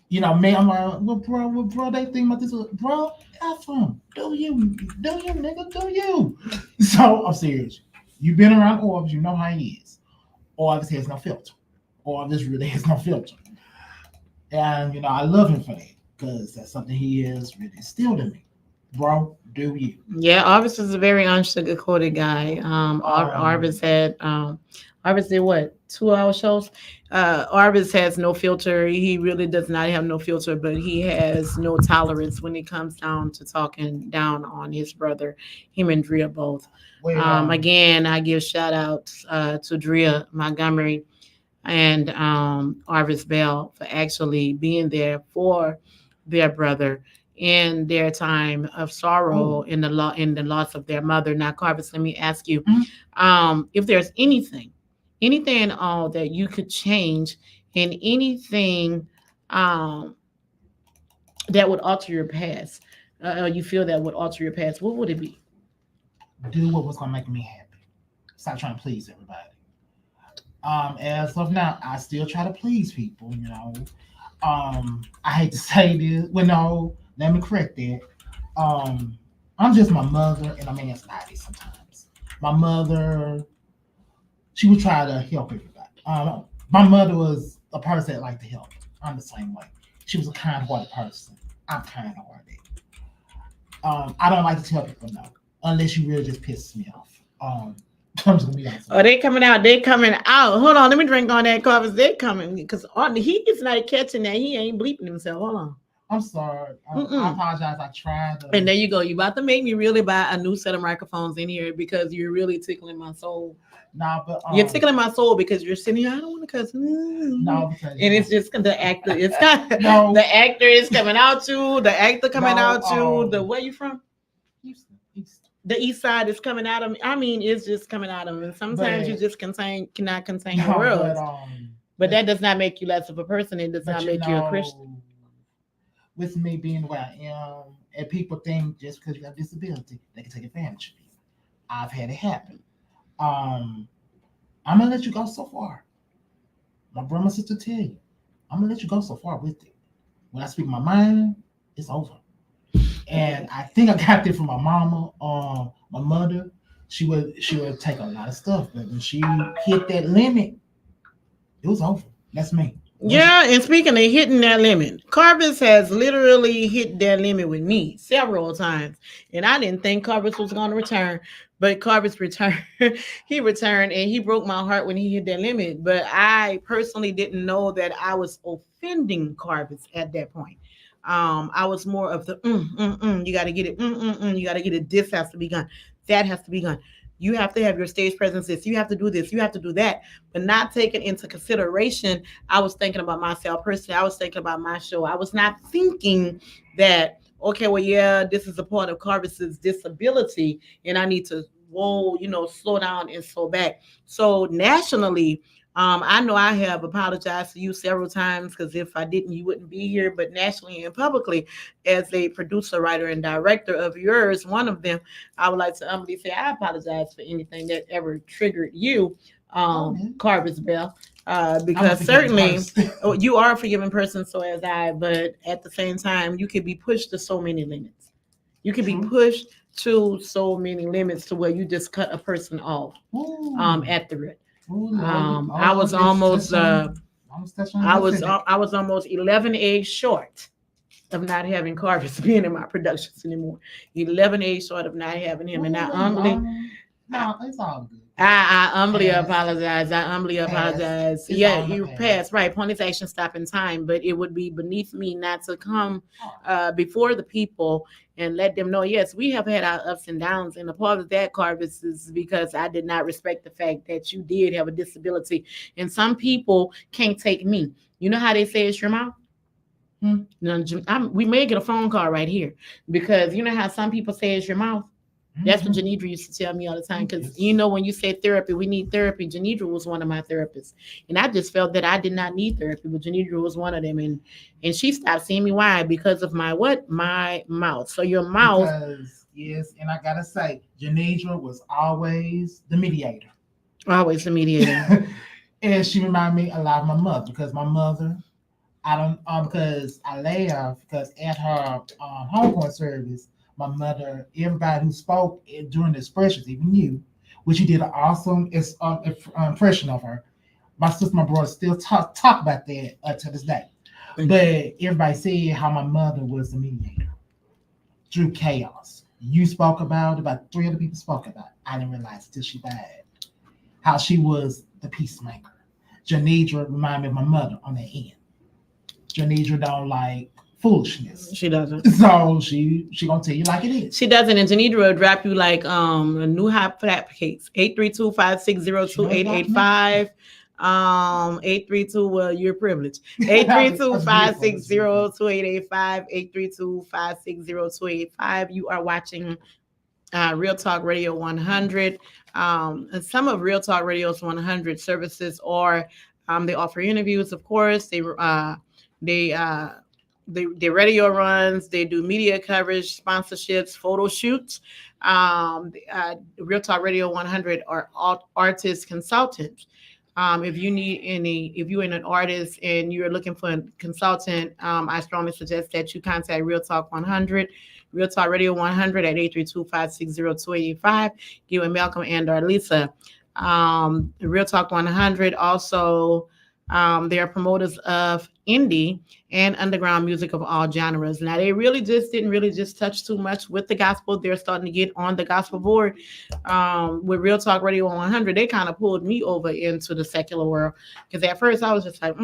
Me, I'm like, well, bro, they think about this, bro. F them. Do you, nigga, do you? So I'm serious. You've been around Orvis, you know how he is. Orvis has no filter. Orvis really has no filter. And I love him for that because that's something he is really instilled in me. Bro, do you? Yeah, Arvis is a very unsugar-coated guy. Arvis did what? 2-hour shows? Arvis has no filter. He really does not have no filter, but he has no tolerance when it comes down to talking down on his brother. Him and Drea both. Again, I give shout outs to Drea Montgomery and Arvis Bell for actually being there for their brother in their time of sorrow in the loss of their mother. Now, Carvis, let me ask you, if there's anything at all that you could change, and anything that would alter your past, you feel that would alter your past, what would it be? Do what was gonna make me happy. Stop trying to please everybody. As of now, I still try to please people. I hate to say this. Well, no. Let me correct that. I'm just my mother and a man's body sometimes. My mother, she would try to help everybody. My mother was a person that liked to help. I'm the same way. She was a kind-hearted person. I'm kind-hearted. I don't like to tell people no. unless you really just piss me off. I'm just gonna be honest. Oh, they coming out. They coming out. Hold on. Let me drink on that coffee. They coming because he is not catching that. He ain't bleeping himself. Hold on. I'm sorry. I Mm-mm. apologize. I tried. And there you go. You about to make me really buy a new set of microphones in here because you're really tickling my soul. Nah, but You're tickling my soul because you're sitting here. I don't want to cuss. No, because And it's just the actor. It's not No. the actor is coming out you. The actor coming No, out you. The where you from? Houston. The east side is coming out of me. I mean, it's just coming out of me. Sometimes But- you just cannot contain your No, words. but, But that does not make you less of a person. It does not make you a Christian. With me being the way I am, and people think just because you have a disability, they can take advantage of you. I've had it happen. I'm gonna let you go so far. My brother and sister tell you, I'm gonna let you go so far with it. When I speak my mind, it's over. And I think I got that from my mama. My mother, she would take a lot of stuff, but when she hit that limit, it was over. That's me. Yeah, and speaking of hitting that limit, Carvis has literally hit that limit with me several times. And I didn't think Carvis was going to return, but Carvis returned. He returned and he broke my heart when he hit that limit. But I personally didn't know that I was offending Carvis at that point. I was more of the you got to get it, you got to get it. This has to be done. That has to be done. You have to have your stage presence. This. You have to do this. You have to do that. But not taking into consideration, I was thinking about myself personally. I was thinking about my show. I was not thinking that, okay, well, yeah, this is a part of Carvis's disability, and I need to, slow down and slow back. So nationally, I know I have apologized to you several times because if I didn't, you wouldn't be here. But nationally and publicly, as a producer, writer, and director of yours, one of them, I would like to humbly say I apologize for anything that ever triggered you, Carvis Bell. Because certainly you are a forgiving person, so as I, but at the same time, you can be pushed to so many limits. You can be pushed to so many limits to where you just cut a person off at the root. I was almost I was almost 11 eggs short of not having Carvis being in my productions anymore. 11 eggs short of not having him, and I humbly. No, it's all good. I humbly apologize. I humbly apologize. Yeah, you passed. Right. Point action stop in time, but it would be beneath me not to come before the people and let them know, yes, we have had our ups and downs. And a part of that, Carvis, is because I did not respect the fact that you did have a disability. And some people can't take me. You know how they say it's your mouth? We may get a phone call right here because you know how some people say it's your mouth? That's what Janidra used to tell me all the time. Because, when you say therapy, we need therapy. Janidra was one of my therapists. And I just felt that I did not need therapy, but Janidra was one of them. And she stopped seeing me. Why? Because of my what? My mouth. So your mouth. Because, yes, and I got to say, Janidra was always the mediator. Always the mediator. And she reminded me a lot of my mother. Because my mother, because I laughed because at her homegoing service, my mother, everybody who spoke during the expressions, even you, which you did an awesome impression of her. My sister, my brother still talk about that to this day. But everybody said how my mother was the mediator through chaos. You spoke about 3 other people spoke about it. I didn't realize till she died how she was the peacemaker. Janidra reminded me of my mother on the end. Janidra don't like foolishness. She doesn't. So she gonna tell you like it is. She doesn't, and Janidra will drop you like a new hot flat cakes. 832-560-2885. 832, well, you're privileged. 832-560-2885. 832-560-2885. You are watching Real Talk Radio 100. And some of Real Talk Radio's 100 services are they offer interviews, of course. They radio runs, they do media coverage, sponsorships, photo shoots. Real Talk Radio 100 are artist consultants. If you're an artist and you're looking for a consultant, I strongly suggest that you contact Real Talk 100, Real Talk Radio 100 at 832-560-2885. You and Malcolm and or Lisa. Real Talk 100 also They are promoters of indie and underground music of all genres. Now they really just didn't really just touch too much with the gospel. They're starting to get on the gospel board. With Real Talk Radio 100, they kind of pulled me over into the secular world because at first I was just like,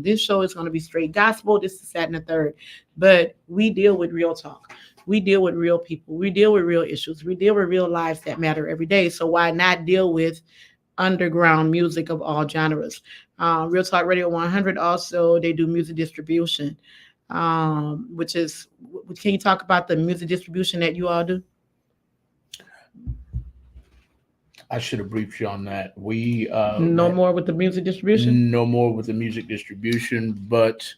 this show is going to be straight gospel. This is that and the third. But we deal with real talk. We deal with real people. We deal with real issues. We deal with real lives that matter every day. So why not deal with underground music of all genres? Real Talk Radio 100 also they do music distribution, which is. Can you talk about the music distribution that you all do? I should have briefed you on that. We No more with the music distribution. no more with the music distribution, but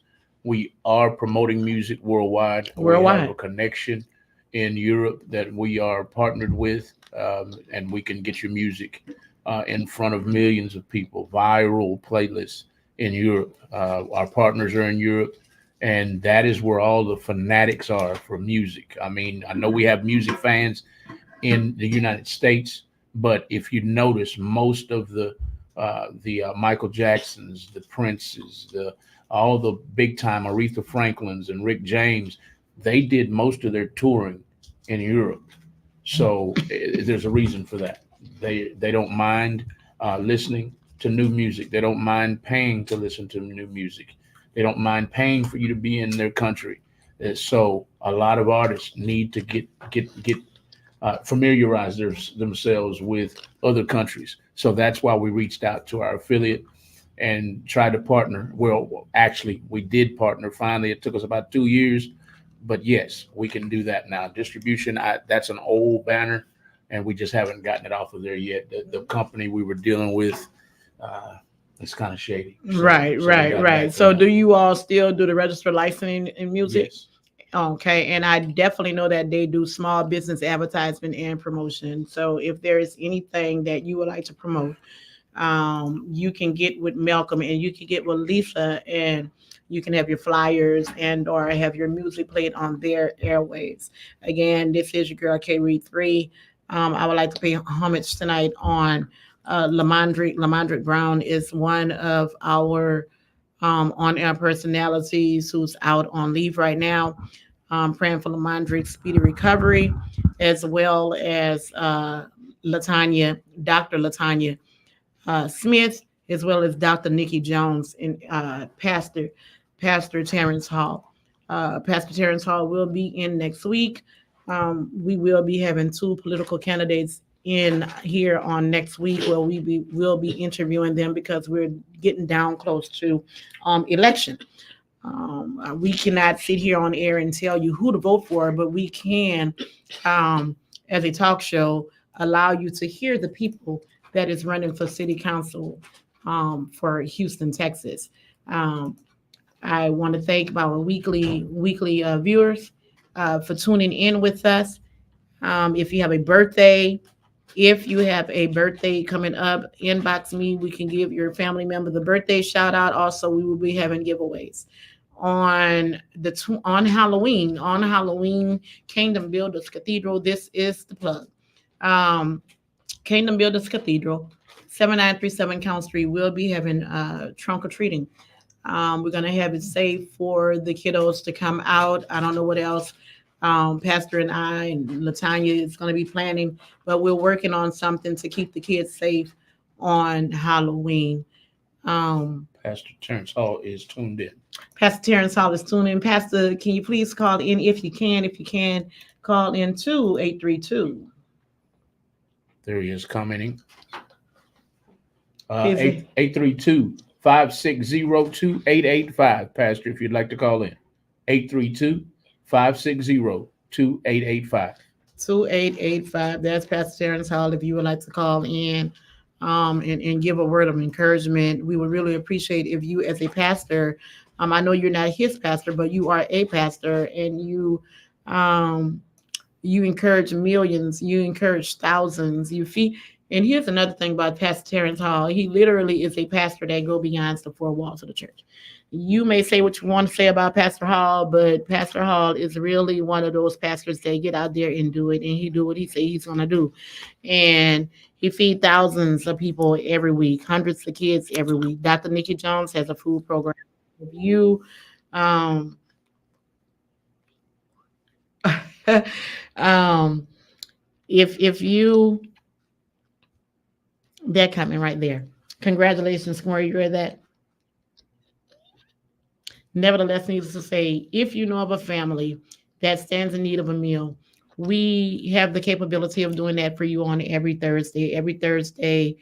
we are promoting music worldwide. We have a Worldwide. connection in Europe that we are partnered with, and we can get your music in front of millions of people, viral playlists in Europe. Our partners are in Europe, and that is where all the fanatics are for music. I mean, I know we have music fans in the United States, but if you notice, most of the Michael Jacksons, the Princes, the all the big time Aretha Franklins and Rick James, they did most of their touring in Europe. So there's a reason for that. They don't mind listening to new music. They don't mind paying to listen to new music. They don't mind paying for you to be in their country. So a lot of artists need to get familiarize themselves with other countries. So that's why we reached out to our affiliate and tried to partner. Well, actually, we did partner. Finally, it took us about 2 years, but yes, we can do that now. Distribution, that's an old banner, and we just haven't gotten it off of there yet. The company we were dealing with, it's kind of shady. Right, So we right, got right. back So from do that. you all still do the registered licensing in music? Yes. Okay, and I definitely know that they do small business advertisement and promotion. So if there is anything that you would like to promote, you can get with Malcolm and you can get with Lisa, and you can have your flyers and or have your music played on their airwaves. Again, this is your girl K Reed 3. I would like to pay homage tonight on Lamondrick. Lamondrick Brown is one of our on-air personalities who's out on leave right now. Praying for Lamondrick's speedy recovery, as well as Latanya, Dr. Latanya Smith, as well as Dr. Nikki Jones and Pastor Terrence Hall. Pastor Terrence Hall will be in next week. We will be having two political candidates in here on next week where will be interviewing them because we're getting down close to election. We cannot sit here on air and tell you who to vote for, but we can, as a talk show, allow you to hear the people that is running for city council for Houston, Texas. Um, I want to thank our weekly viewers for tuning in with us. If you have a birthday, if you have a birthday coming up, inbox me. We can give your family member the birthday shout out. Also, we will be having giveaways on Halloween. On Halloween, Kingdom Builders Cathedral. This is the plug. Um, Kingdom Builders Cathedral, 7937 Count Street. We'll be having trunk or treating. We're gonna have it safe for the kiddos to come out. I don't know what else. Pastor and I and Latanya is gonna be planning, but we're working on something to keep the kids safe on Halloween. Um, Pastor Terrence Hall is tuned in. Pastor Terrence Hall is tuning in. Pastor, can you please call in if you can? If you can, call in to 832. There he is commenting. Is it- 832-560-2885. Pastor, if you'd like to call in. 832-560-2885. 2885. That's Pastor Terrence Hall. If you would like to call in and give a word of encouragement, we would really appreciate if you, as a pastor, I know you're not his pastor, but you are a pastor and um, you encourage millions, you encourage thousands, you feed. And here's another thing about Pastor Terrence Hall. He literally is a pastor that go beyond the four walls of the church. You may say what you want to say about Pastor Hall, but Pastor Hall is really one of those pastors that get out there and do it, and he do what he say he's gonna do. And he feed thousands of people every week, hundreds of kids every week. Dr. Nikki Jones has a food program. If you um um if you that coming right there. Congratulations, Corey, you're that. Nevertheless, needless to say, if you know of a family that stands in need of a meal, we have the capability of doing that for you on every Thursday. Every Thursday,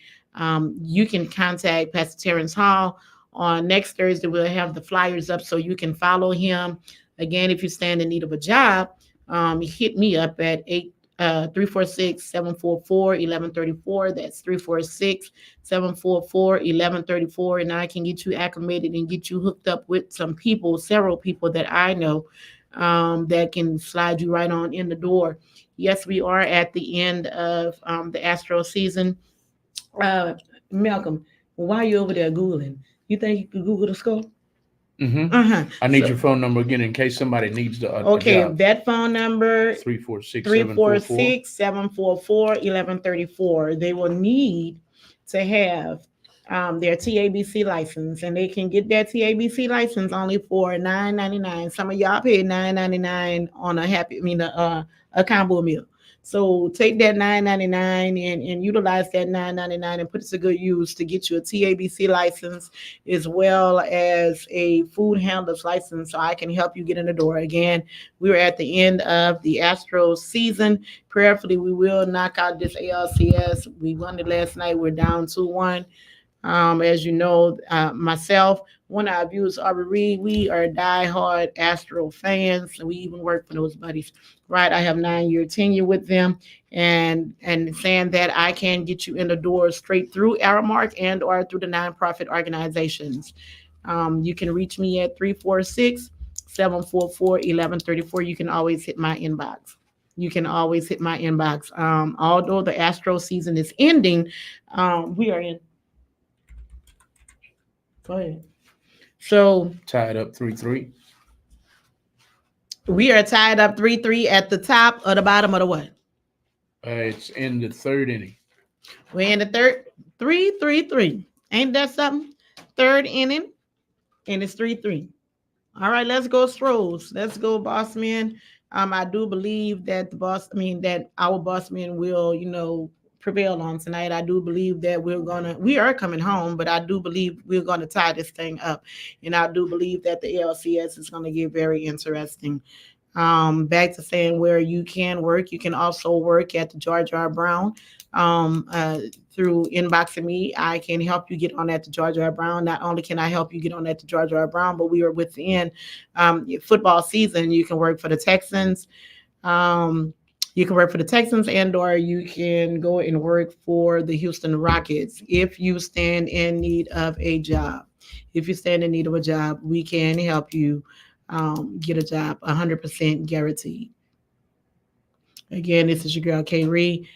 you can contact Pastor Terrence Hall. On next Thursday, we'll have the flyers up so you can follow him. Again, if you stand in need of a job, hit me up at 346-744-1134. That's 346-744-1134, and I can get you acclimated and get you hooked up with some people, several people that I know, that can slide you right on in the door. Yes, we are at the end of the Astro season. Uh, Malcolm, why are you over there Googling? You think you could Google the score? Mm-hmm. Uh-huh. I need your phone number again in case somebody needs a Okay, job. that phone number 346-744-1134. They will need to have their TABC license, and they can get their TABC license only for $9.99. Some of y'all pay $9.99 on a combo meal. So take that $9.99 and utilize that $9.99 and put it to good use to get you a TABC license as well as a food handler's license so I can help you get in the door. Again, we're at the end of the Astros season. Prayerfully, we will knock out this ALCS. We won it last night. We're down 2-1. As you know, myself, one of our viewers, Aubrey Reed, we are diehard Astro fans. And we even work for those buddies, right? I have 9-year tenure with them, and saying that I can get you in the door straight through Aramark and or through the nonprofit organizations. You can reach me at 346-744-1134. You can always hit my inbox. You can always hit my inbox. Although the Astro season is ending, we are in. Go ahead. So Tied up 3-3. we are tied up 3-3 at the top or the bottom of the what? It's in the third inning. We're in the third 3-3-3. Ain't that something? Third inning, and it's 3-3. All right, let's go Stros. Let's go, boss man. I do believe that that our boss man will, prevail on tonight. I do believe that we are coming home, but I do believe we're gonna tie this thing up. And I do believe that the LCS is gonna get very interesting. Back to saying where you can work, you can also work at the George R. Brown. Through inboxing me, I can help you get on at the George R. Brown. Not only can I help you get on at the George R. Brown, but we are within football season. You can work for the Texans. Um, you can work for the Texans, and or you can go and work for the Houston Rockets if you stand in need of a job. If you stand in need of a job, we can help you get a job 100% guaranteed. Again, this is your girl K. Ree.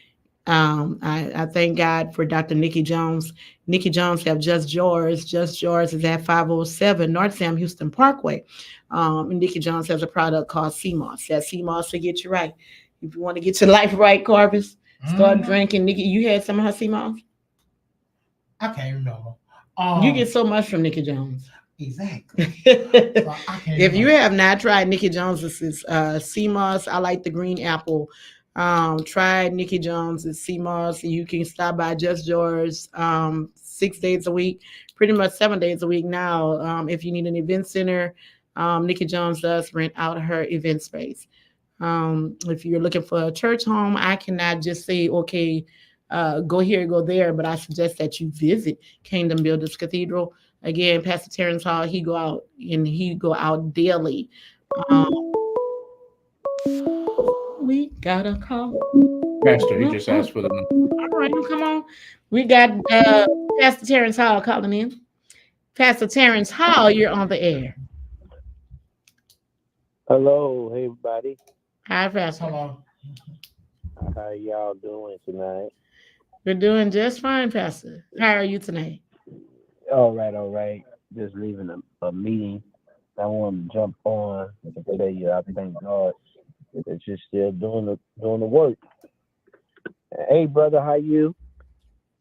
I thank God for Dr. Nikki Jones. Nikki Jones have Just Yours. Just Yours is at 507 North Sam Houston Parkway. And Nikki Jones has a product called CMOS. That CMOS to get you right. If you want to get your life right, Corvus, start drinking. Nikki, you had some of her CMOS? I can't remember. You get so much from Nikki Jones. Exactly. If you have not tried Nikki Jones's CMOS, I like the green apple. Try Nikki Jones's CMOS. You can stop by Just Yours 6 days a week, pretty much 7 days a week now. If you need an event center, Nikki Jones does rent out her event space. If you're looking for a church home, I cannot just say, okay, go here, go there, but I suggest that you visit Kingdom Builders Cathedral. Again, Pastor Terrence Hall, he go out daily. We got a call. Pastor, he just asked for the number. All right, come on. We got Pastor Terrence Hall calling in. Pastor Terrence Hall, you're on the air. Hello, hey everybody. Hi, Pastor. Hello. How y'all doing tonight? We're doing just fine, Pastor. How are you tonight? All right, all right. Just leaving a meeting. I want to jump on and tell you I thank God that you're still doing the work. Hey, brother, how you?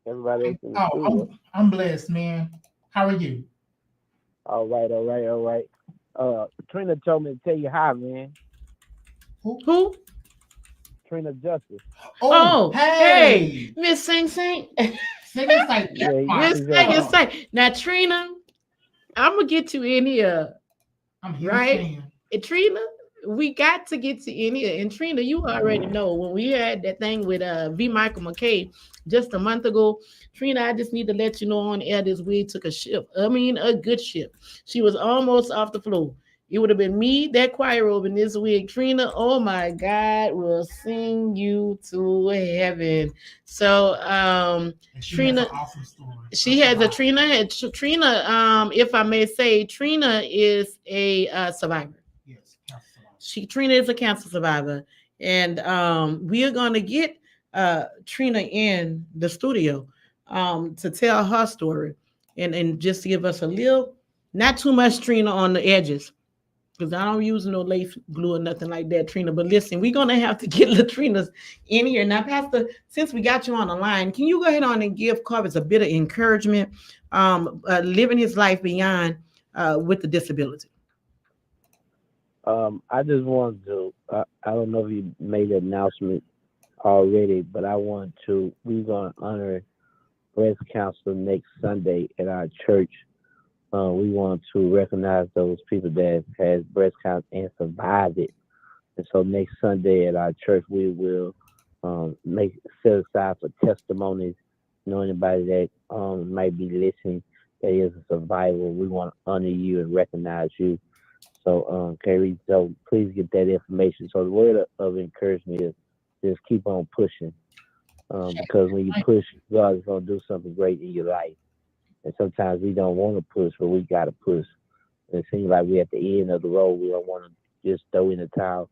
Everybody else in the Oh, studio. I'm blessed, man. How are you? All right, all right, all right. Trina told me to tell you hi, man. Who? Who? Trina Justice. Oh, Oh, hey, hey. Miss Sing Sing. Singing like that's Yeah, my Miss he said, Sing stuff. Sing. Now, Trina, I'm gonna get you in here, I'm a huge right? fan. Trina, we got to get you in here. And Trina, you already know when we had that thing with V. Michael McKay just a month ago. Trina, I just need to let you know on air this wig took a shift. I mean, a good shift. She was almost off the floor. It would have been me, that choir robe in this wig. Trina, oh my God, will sing you to heaven. So, And she has an Trina, awesome story. she Such a has a lot. Trina. If I may say, Trina is a survivor. Yes, Pastor Salon. Trina is a cancer survivor, and we are going to get Trina in the studio to tell her story and just give us a little, not too much Trina on the edges. Because I don't use no lace glue or nothing like that, Trina. But listen, we're gonna have to get Latrina's in here now, Pastor. Since we got you on the line, can you go ahead on and give Carvis a bit of encouragement, living his life beyond with the disability? I just wanted to. I don't know if you made the announcement already, but I want to. We're gonna honor breast cancer next Sunday at our church. We want to recognize those people that has breast cancer and survived it. And so next Sunday at our church, we will make set aside for testimonies. You know, anybody that might be listening that is a survivor, we want to honor you and recognize you. So, Carrie, so please get that information. So the word of encouragement is just keep on pushing, because when you push, God is going to do something great in your life. And sometimes we don't want to push, but we got to push. And it seems like we're at the end of the road. We don't want to just throw in the towel.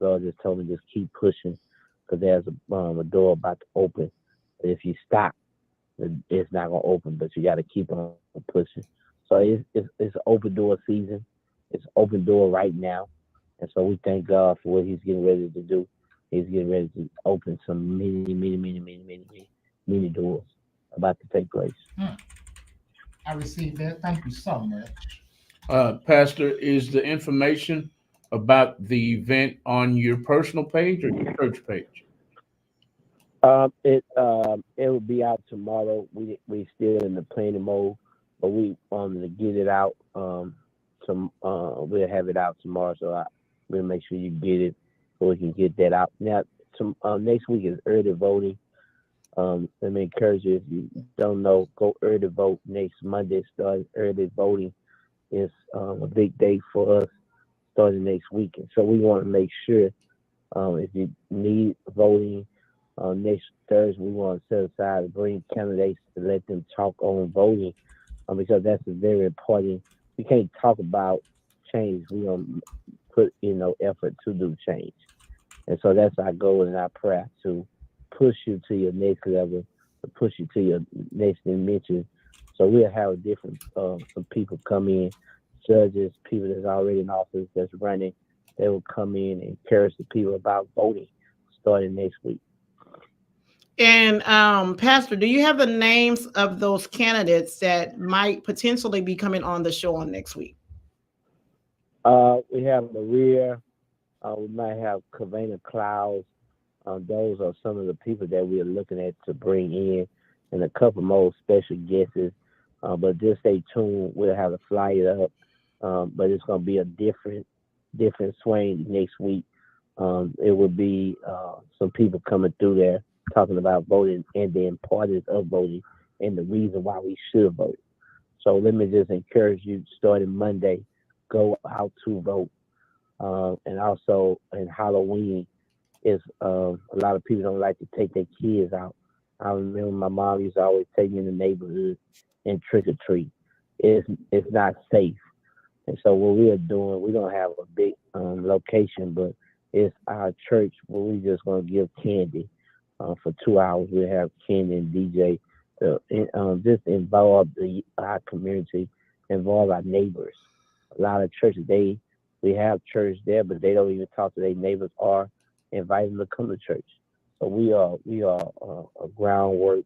God just told me just keep pushing, because there's a door about to open. If you stop, it's not going to open, but you got to keep on pushing. So it's an open door season. It's an open door right now. And so we thank God for what He's getting ready to do. He's getting ready to open some many doors about to take place. I received that. Thank you so much. Pastor, is the information about the event on your personal page or your church page? It will be out tomorrow. We still in the planning mode, but we to get it out. Some we'll have it out tomorrow, so we'll make sure you get it so we can get that out. Now, next week is early voting. Let me encourage you, if you don't know, go early vote next Monday. Start early voting. It's a big day for us starting next week, and so we want to make sure if you need voting next Thursday, we want to set aside to bring candidates to let them talk on voting, because that's a very important. We can't talk about change. We don't put effort to do change, and so that's our goal and our prayer to push you to your next level, to push you to your next dimension. So we'll have different some people come in, judges, people that's already in office that's running. They will come in and encourage the people about voting starting next week. And Pastor, do you have the names of those candidates that might potentially be coming on the show on next week? We have Maria. We might have Kavana Clouds. Those are some of the people that we're looking at to bring in, and a couple more special guests. But just stay tuned. We'll have a flyer up, but it's going to be a different swing next week. It will be some people coming through there talking about voting and the importance of voting and the reason why we should vote. So let me just encourage you, starting Monday, go out to vote. And also in Halloween, is a lot of people don't like to take their kids out. I remember my mom used to always take me in the neighborhood and trick or treat. It's not safe. And so what we are doing, we don't have a big location, but it's our church where we just gonna give candy. for 2 hours. We'll have Ken and DJ to just involve our community, involve our neighbors. A lot of churches, we have church there, but they don't even talk to their neighbors or invite them to come to church. So we are a groundwork.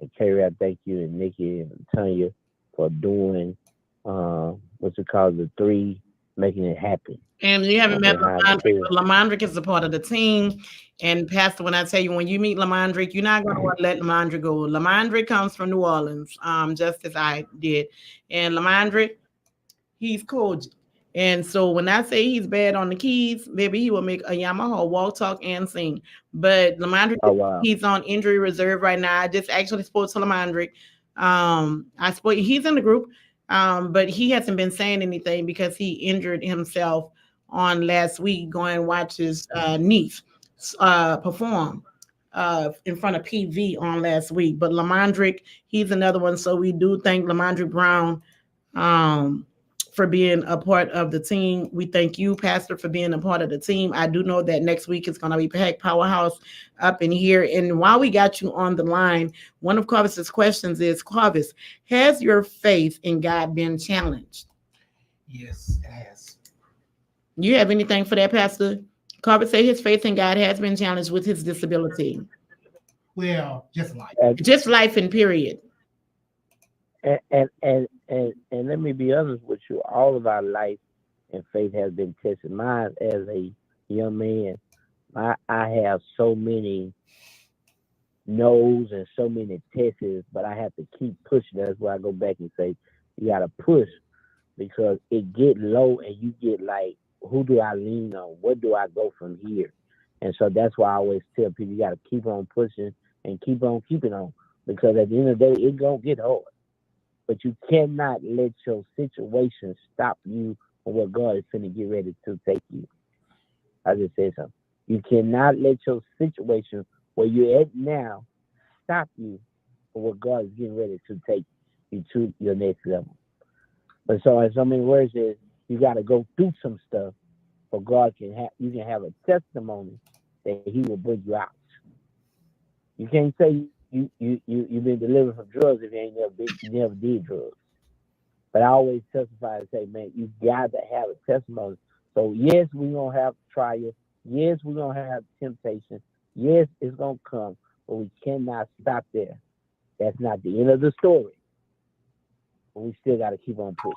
And Carrie, I thank you, and Nikki and Tanya for doing what you call the three, making it happen And you haven't met behind the Lamondrick, scene. but Lamondrick is a part of the team. And Pastor, when I tell you, when you meet Lamondrick, you're not going to want to let Lamondrick go. Lamondrick comes from New Orleans, just as I did. And Lamondrick, he's cordial. And so when I say he's bad on the keys, maybe he will make a Yamaha walk, talk, and sing. But Lamondrick, Oh wow. he's on injury reserve right now. I just actually spoke to Lamondrick. He's in the group, but he hasn't been saying anything because he injured himself on last week going to watch his niece perform in front of PV on last week. But Lamondrick, he's another one. So we do thank Lamondrick Brown um, for being a part of the team. We thank you, Pastor, for being a part of the team. I do know that next week is going to be packed powerhouse up in here. And while we got you on the line, one of Carvis's questions is, Carvis, has your faith in God been challenged? Yes, it has. You have anything for that, Pastor? Carvis say his faith in God has been challenged with his disability. Well, just like Just life in period. And let me be honest with you. All of our life and faith has been tested. Mine, as a young man, I have so many no's and so many tests, but I have to keep pushing. That's why I go back and say you got to push, because it get low and you get like, who do I lean on? Where do I go from here? And so that's why I always tell people you got to keep on pushing and keep on keeping on, because at the end of the day, it's going to get hard. But you cannot let your situation stop you from where God is going to get ready to take you. I just said something. You cannot let your situation where you're at now stop you from where God is getting ready to take you to your next level. But so in so many words is you got to go through some stuff for God can have, you can have a testimony that He will bring you out. You can't say you've been delivered from drugs if you never did drugs. But I always testify and say, man, you got to have a testimony. So yes, we're gonna have trials. Yes, we're gonna have temptation. Yes, it's gonna come, but we cannot stop there. That's not the end of the story. But we still got to keep on pushing.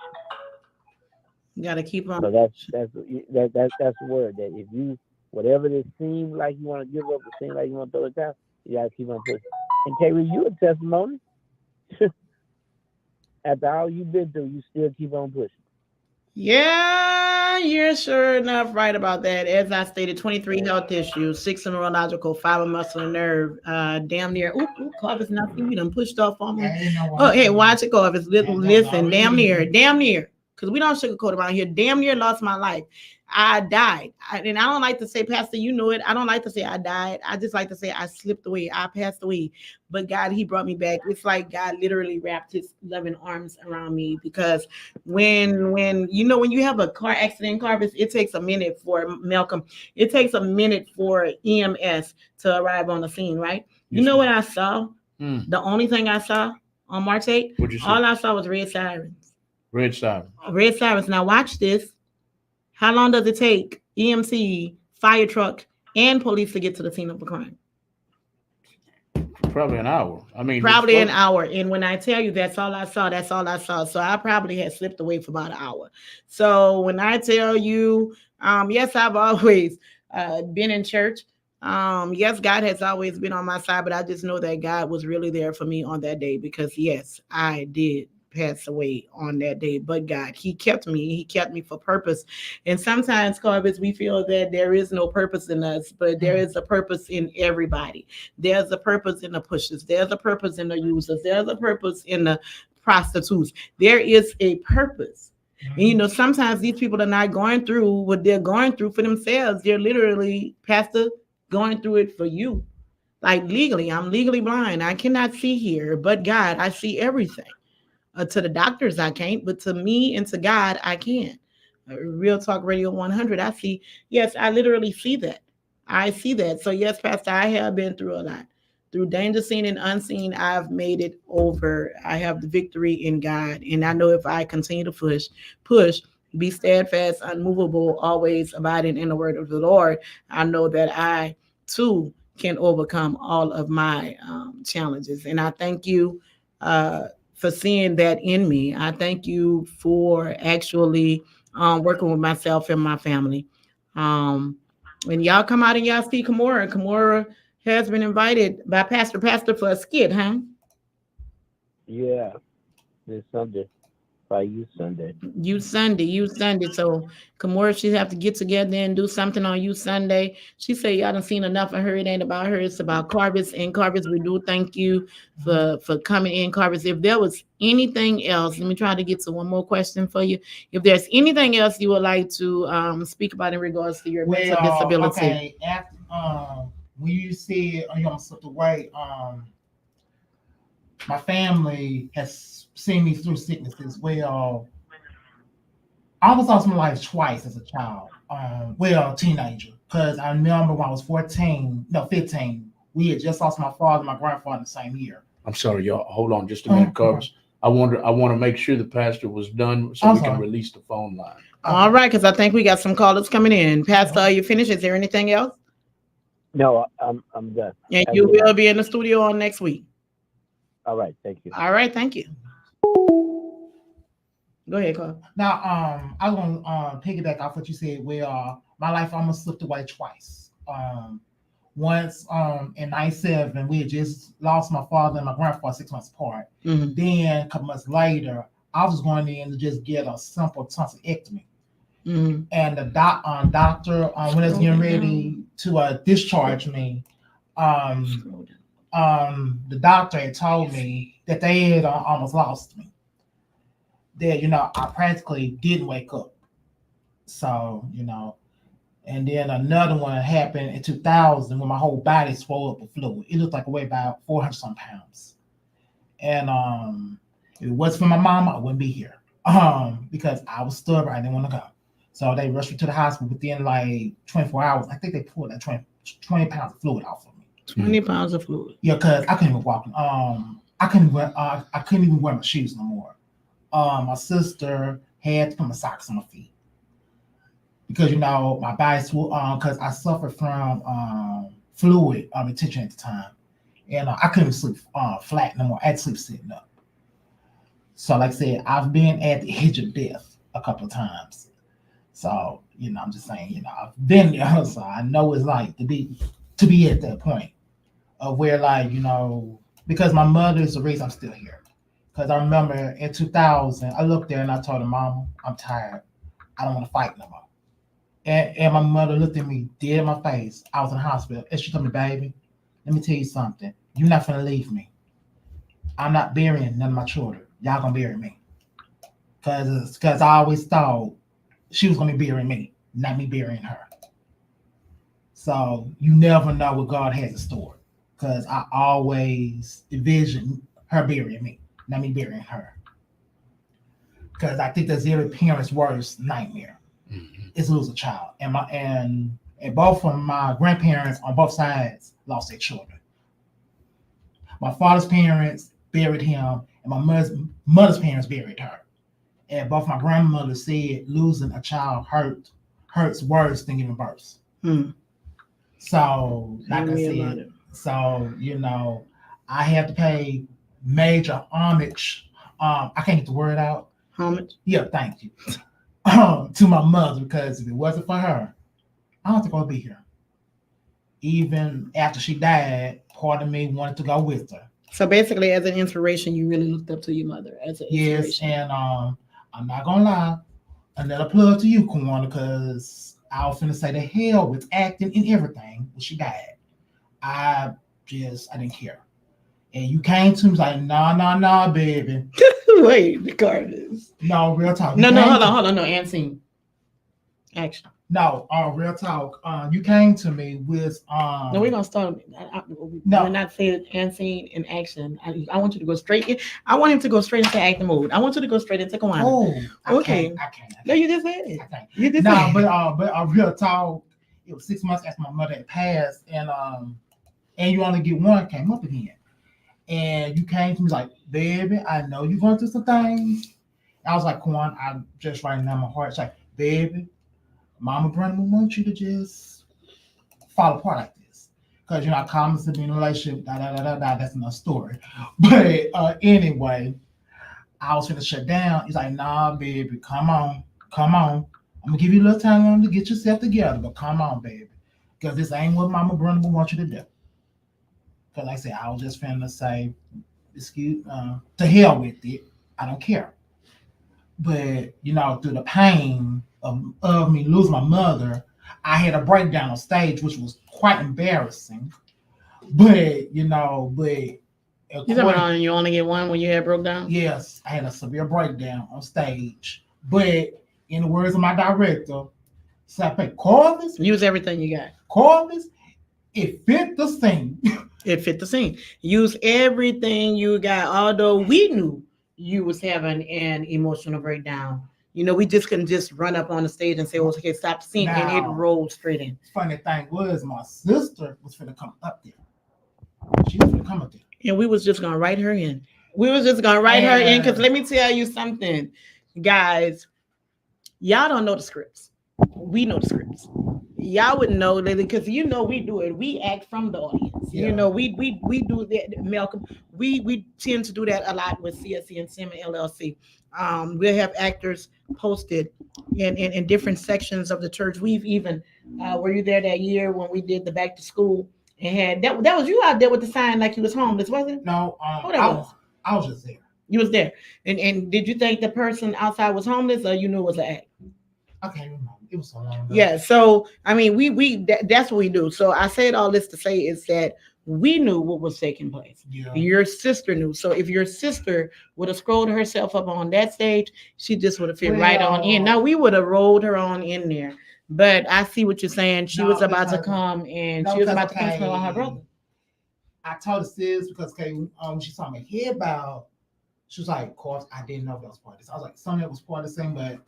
You got to keep on. So that's the word, that if you, whatever it seems like you want to give up, it seems like you want to throw it down, you got to keep on pushing. And Terry, you a testimony. After all you've been through, you still keep on pushing. Yeah, you're sure enough right about that. As I stated, 23 health issues, 6 neurological, 5 muscle and nerve, damn near. Carvis, nothing. You done pushed off on me. Oh, hey, watch it, Carvis. Listen, damn near. Because we don't sugarcoat around here. Damn near lost my life. I died. And I don't like to say, Pastor, you know it. I don't like to say I died. I just like to say I slipped away. I passed away. But God, He brought me back. It's like God literally wrapped His loving arms around me, because when you have a car accident, Carvis, it takes a minute for Malcolm. It takes a minute for EMS to arrive on the scene, right? You know what I saw? The only thing I saw on March 8th, What'd you see? all I saw was red sirens. Red siren. Red sirens. Now watch this. How long does it take EMC, fire truck, and police to get to the scene of the crime? Probably an hour. I mean, Probably an hour. And when I tell you that's all I saw, that's all I saw. So I probably had slipped away for about an hour. So when I tell you, yes, I've always been in church. Yes, God has always been on my side, but I just know that God was really there for me on that day, because yes, I did pass away on that day, but God, He kept me for purpose. And sometimes, Carvis, we feel that there is no purpose in us, but there is a purpose in everybody. There's a purpose in the pushers, there's a purpose in the users, there's a purpose in the prostitutes. There is a purpose. And sometimes these people are not going through what they're going through for themselves. They're literally, Pastor, going through it for you. Like legally, I'm legally blind. I cannot see here, but God, I see everything. To the doctors, I can't, but to me and to God, I can. Real Talk Radio 100, I see. Yes, I literally see that. I see that. So yes, Pastor, I have been through a lot. Through danger seen and unseen, I've made it over. I have the victory in God. And I know if I continue to push, be steadfast, unmovable, always abiding in the word of the Lord, I know that I too can overcome all of my challenges. And I thank you uh, for seeing that in me. I thank you for actually working with myself and my family. Um, when y'all come out and y'all see Kimora, Kimora has been invited by Pastor for a skit, huh? Yeah, this Sunday, by you Sunday. You Sunday. So Kimora, she have to get together and do something on you Sunday. She said y'all done seen enough of her. It ain't about her. It's about Carvis. And Carvis, we do thank you for coming in, Carvis. If there was anything else, let me try to get to one more question for you. If there's anything else you would like to speak about in regards to your mental disability. Okay. After when you said you almost slipped away, my family has seen me through sicknesses. Well, I almost lost my life twice as a child. Teenager. Because I remember when I was 15, we had just lost my father and my grandfather in the same year. I'm sorry, y'all. Hold on just a minute, Carvis. I want to make sure the pastor was done so we can release the phone line. All right, because I think we got some callers coming in. Pastor, are you finished? Is there anything else? No, I'm done. And you will be in the studio on next week. All right, thank you. All right, thank you. Go ahead, Carl. Now, I want to piggyback off what you said. Well, my life almost slipped away twice. Once in 97, we had just lost my father and my grandfather 6 months apart. Mm-hmm. Then a couple months later, I was going in to just get a simple tonsillectomy. Mm-hmm. And the doctor, when I was getting ready to discharge me, the doctor had told me that they had almost lost me. That, I practically didn't wake up. So, and then another one happened in 2000 when my whole body swelled up with fluid. It looked like I weighed about 400 some pounds. And if it wasn't for my mom, I wouldn't be here. Because I was stubborn. I didn't want to go. So they rushed me to the hospital within like 24 hours. I think they pulled that 20 pounds of fluid off of me. 20 pounds of fluid. Yeah, because I couldn't even walk. I couldn't even wear my shoes no more. My sister had to put my socks on my feet. Because my body because I suffered from fluid retention at the time, and I couldn't sleep flat no more. I had to sleep sitting up. So, like I said, I've been at the edge of death a couple of times. So, I'm just saying, I've been there, so I know what it's like to be at that point of where, like, because my mother is the reason I'm still here. Because I remember in 2000, I looked there and I told her, Mama, I'm tired. I don't want to fight no more. And my mother looked at me dead in my face. I was in the hospital. And she told me, baby, let me tell you something. You're not going to leave me. I'm not burying none of my children. Y'all going to bury me. Because I always thought she was going to be burying me, not me burying her. So you never know what God has in store. Because I always envisioned her burying me, not me burying her. Because I think that's every parent's worst nightmare. Mm-hmm. Is lose a child, and both of my grandparents on both sides lost their children. My father's parents buried him, and my mother's parents buried her. And both my grandmothers said losing a child hurts worse than giving birth. Hmm. So, like I said, I have to pay major homage. I can't get the word out. Homage? Yeah, thank you. To my mother, because if it wasn't for her, I don't think I would be here. Even after she died, part of me wanted to go with her. So basically, as an inspiration, you really looked up to your mother as an inspiration. Yes, and I'm not gonna lie, another plug to you, Kawana, because I was finna say the hell with acting and everything when she died. I didn't care. And you came to me like, nah, baby. Wait, the card is. No, real talk. No, hold on. No, Ancine. Action. No, real talk. You came to me with No, we're gonna start. No, we're not saying Ancine in action. I want you to go straight in. I want him to go straight into acting mode. I want you to go straight into Kawana. Oh, okay. I can't. No, you just said it. I can't. You just no, said but real talk. it was 6 months after my mother had passed, and you only get one came up again. And you came to me like, baby, I know you're going through some things. I was like, Quan, I'm just writing down my heart. It's like, baby, Mama Brenda wants you to just fall apart like this. Because you're not common to be in a relationship, that's another story. But anyway, I was finna shut down. He's like, nah, baby, come on. I'm gonna give you a little time to get yourself together, but come on, baby. Because this ain't what Mama Brenda wants you to do. Because like I said, I was just finna say, excuse, to hell with it. I don't care. But through the pain of me losing my mother, I had a breakdown on stage, which was quite embarrassing. But You talking about you only get one when you had broke down? Yes, I had a severe breakdown on stage. But in the words of my director, Sape Corliss, use everything you got. Corliss, it fit the scene. It fit the scene. Use everything you got. Although we knew you was having an emotional breakdown, we just couldn't just run up on the stage and say, "Oh, okay, stop the scene," and it rolled straight in. Funny thing was, my sister was finna come up there. She was finna come up there, and we was just gonna write her in. We was just gonna write her in because let me tell you something, guys. Y'all don't know the scripts. We know the scripts. Y'all wouldn't know because we do it. We act from the audience. Yeah. We do that, Malcolm. We tend to do that a lot with CSC and SIM and LLC. We'll have actors posted in different sections of the church. We've even were you there that year when we did the back to school and had that was you out there with the sign like you was homeless, wasn't it? No, I was just there. You was there. And did you think the person outside was homeless or you knew it was an act? I can't remember. It was so long ago. Yeah, so I mean, that's what we do. So I said all this to say is that we knew what was taking place. Yeah. Your sister knew. So if your sister would have scrolled herself up on that stage, she just would have fit right on in. Now we would have rolled her on in there. But I see what you're saying. She was about to come and she was about to come on her brother. I told her sis because she saw me hear about. She was like, of course, I didn't know that was part of this. I was like, some of it was part of the thing, but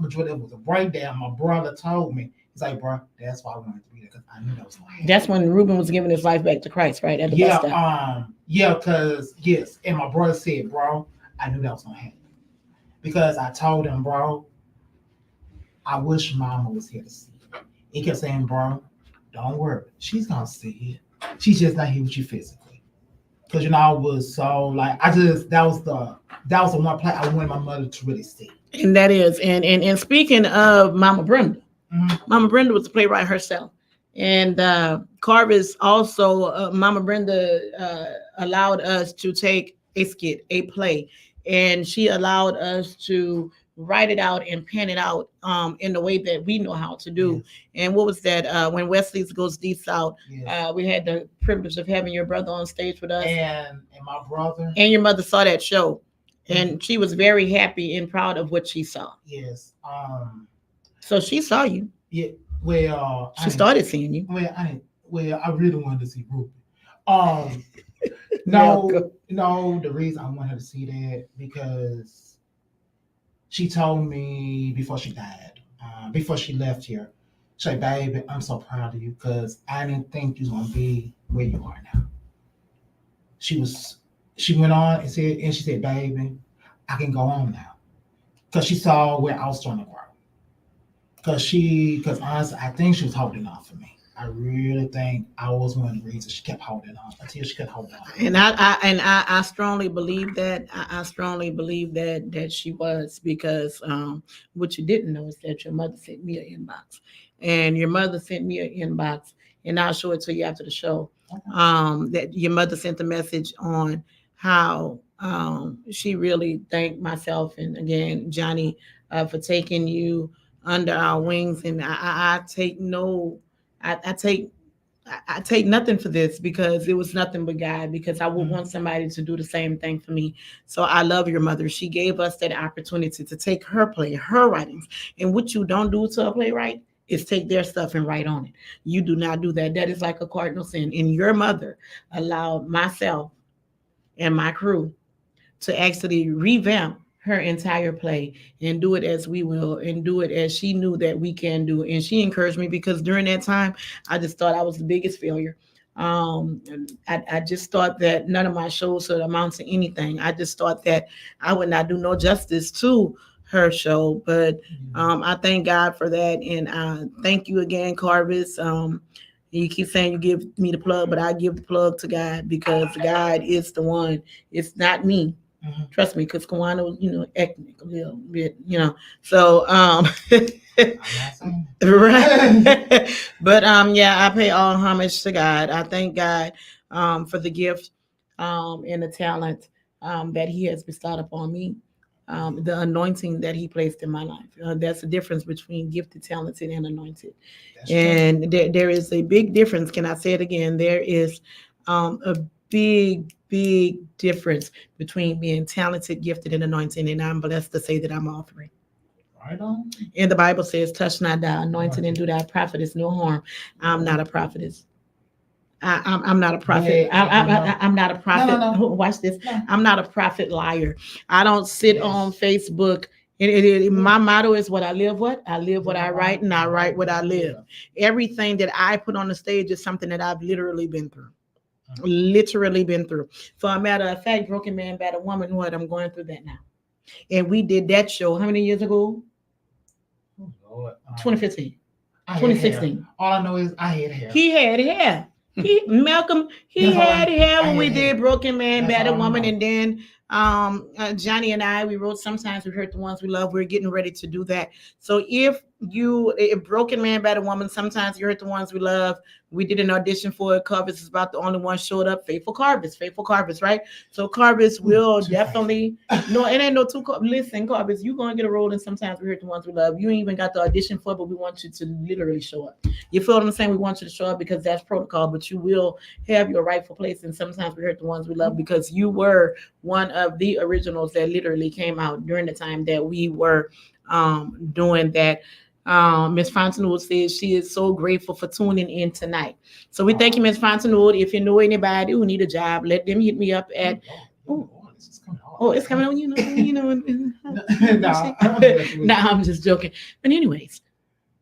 majority of it was a breakdown. My brother told me, he's like, bro, that's why I wanted to be there because I knew that was going to happen. That's when Reuben was giving his life back to Christ, right? At the bus stop. Because, yes. And my brother said, bro, I knew that was going to happen. Because I told him, bro, I wish Mama was here to see it. He kept saying, bro, don't worry. She's going to see it. She's just not here with you physically. Because I was so like that was the one play I wanted my mother to really see. And that is and speaking of Mama Brenda, Mama Brenda was the playwright herself, and Carvis also Mama Brenda allowed us to take a skit, a play, and she allowed us to write it out and pen it out in the way that we know how to do. Yes. And what was that? When Wesley's Goes Deep South, yes. We had the privilege of having your brother on stage with us. And my brother. And your mother saw that show. And she was very happy and proud of what she saw. Yes. So she saw you. Yeah. Well, she started seeing you. I really wanted to see Ruby. No, the reason I want her to see that because she told me before she died, before she left here, she said, baby, I'm so proud of you because I didn't think you was going to be where you are now. She went on and she said, baby, I can go on now. Because she saw where I was trying to grow. Because honestly, I think she was holding on for me. I really think I was one of the reasons she kept holding on until she could hold on. And I strongly believe that. I strongly believe that she was because what you didn't know is that your mother sent me an inbox, and your mother sent me an inbox, and I'll show it to you after the show. Okay. That your mother sent a message on how she really thanked myself and again Johnny for taking you under our wings, and I take no. I take nothing for this because it was nothing but God, because I would want somebody to do the same thing for me. So I love your mother. She gave us that opportunity to take her play, her writings. And what you don't do to a playwright is take their stuff and write on it. You do not do that. That is like a cardinal sin. And your mother allowed myself and my crew to actually revamp her entire play and do it as we will and do it as she knew that we can do. And she encouraged me because during that time, I just thought I was the biggest failure. I just thought that none of my shows would amount to anything. I just thought that I would not do no justice to her show. But I thank God for that. And thank you again, Carvis. You keep saying you give me the plug, but I give the plug to God because God is the one. It's not me. Trust me, because Kawana was, ethnic a little bit, So right. But yeah, I pay all homage to God. I thank God for the gift and the talent that He has bestowed upon me. The anointing that He placed in my life. That's the difference between gifted, talented, and anointed. And there is a big difference. Can I say it again? There is a big difference between being talented, gifted, and anointed. And I'm blessed to say that I'm all three. Right on. And the Bible says, touch not thou anointed and do thy prophetess no harm. I'm not a prophetess. I'm not a prophet. I'm not a prophet. No. Watch this. No. I'm not a prophet liar. I don't sit on Facebook. My motto is what I live what? I live what I write, and I write what I live. Everything that I put on the stage is something that I've literally been through. For a matter of fact, Broken Man, Battered Woman, what I'm going through that now. And we did that show how many years ago? 2015. 2016. All I know is I had hair. He had hair. Malcolm, he had hair when we did Broken Man, Battered Woman, and then Johnny and I, we wrote Sometimes We Hurt the Ones We Love. We're getting ready to do that. So if Broken Man, Battered Woman, Sometimes You Hurt the Ones We Love, we did an audition for it. Carvis is about the only one showed up. Faithful Carvis, right? So Carvis will definitely, no, it ain't no two. Listen, Carvis, you going to get a role in Sometimes We Hurt the Ones We Love. You ain't even got the audition for it, but we want you to literally show up. You feel what I'm saying? We want you to show up because that's protocol, but you will have your rightful place. And Sometimes We Hurt the Ones We Love because you were one of the originals that literally came out during the time that we were doing that. Miss Fontenot says she is so grateful for tuning in tonight. So we thank you, Miss Fontenot. If you know anybody who need a job, let them hit me up at. It's coming on. No, I'm just joking. But anyways,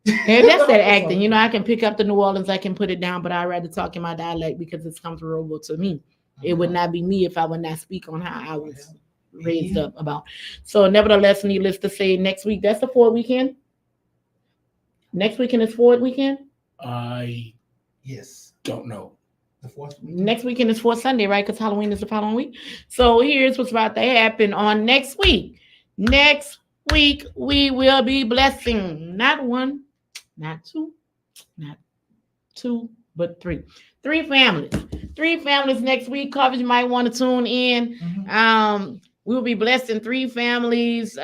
and that's that acting. I can pick up the New Orleans, I can put it down, but I rather talk in my dialect because it's comfortable to me. It would not be me if I would not speak on how I was raised up about. So nevertheless, needless to say, next week, that's the Ford weekend. Next weekend is Ford weekend? I don't know. The fourth weekend? Next weekend is Ford Sunday, right? Because Halloween is the following week. So here's what's about to happen on next week. Next week, we will be blessing not one, not two, but three. Three families next week. Coverage, you might want to tune in. We will be blessing three families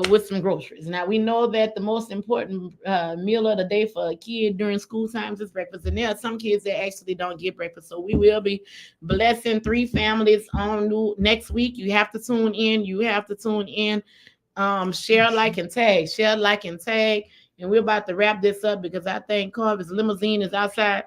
with some groceries. Now, we know that the most important meal of the day for a kid during school times is breakfast. And there are some kids that actually don't get breakfast. So we will be blessing three families on next week. You have to tune in. Share, like, and tag. And we're about to wrap this up because I think Carver's limousine is outside.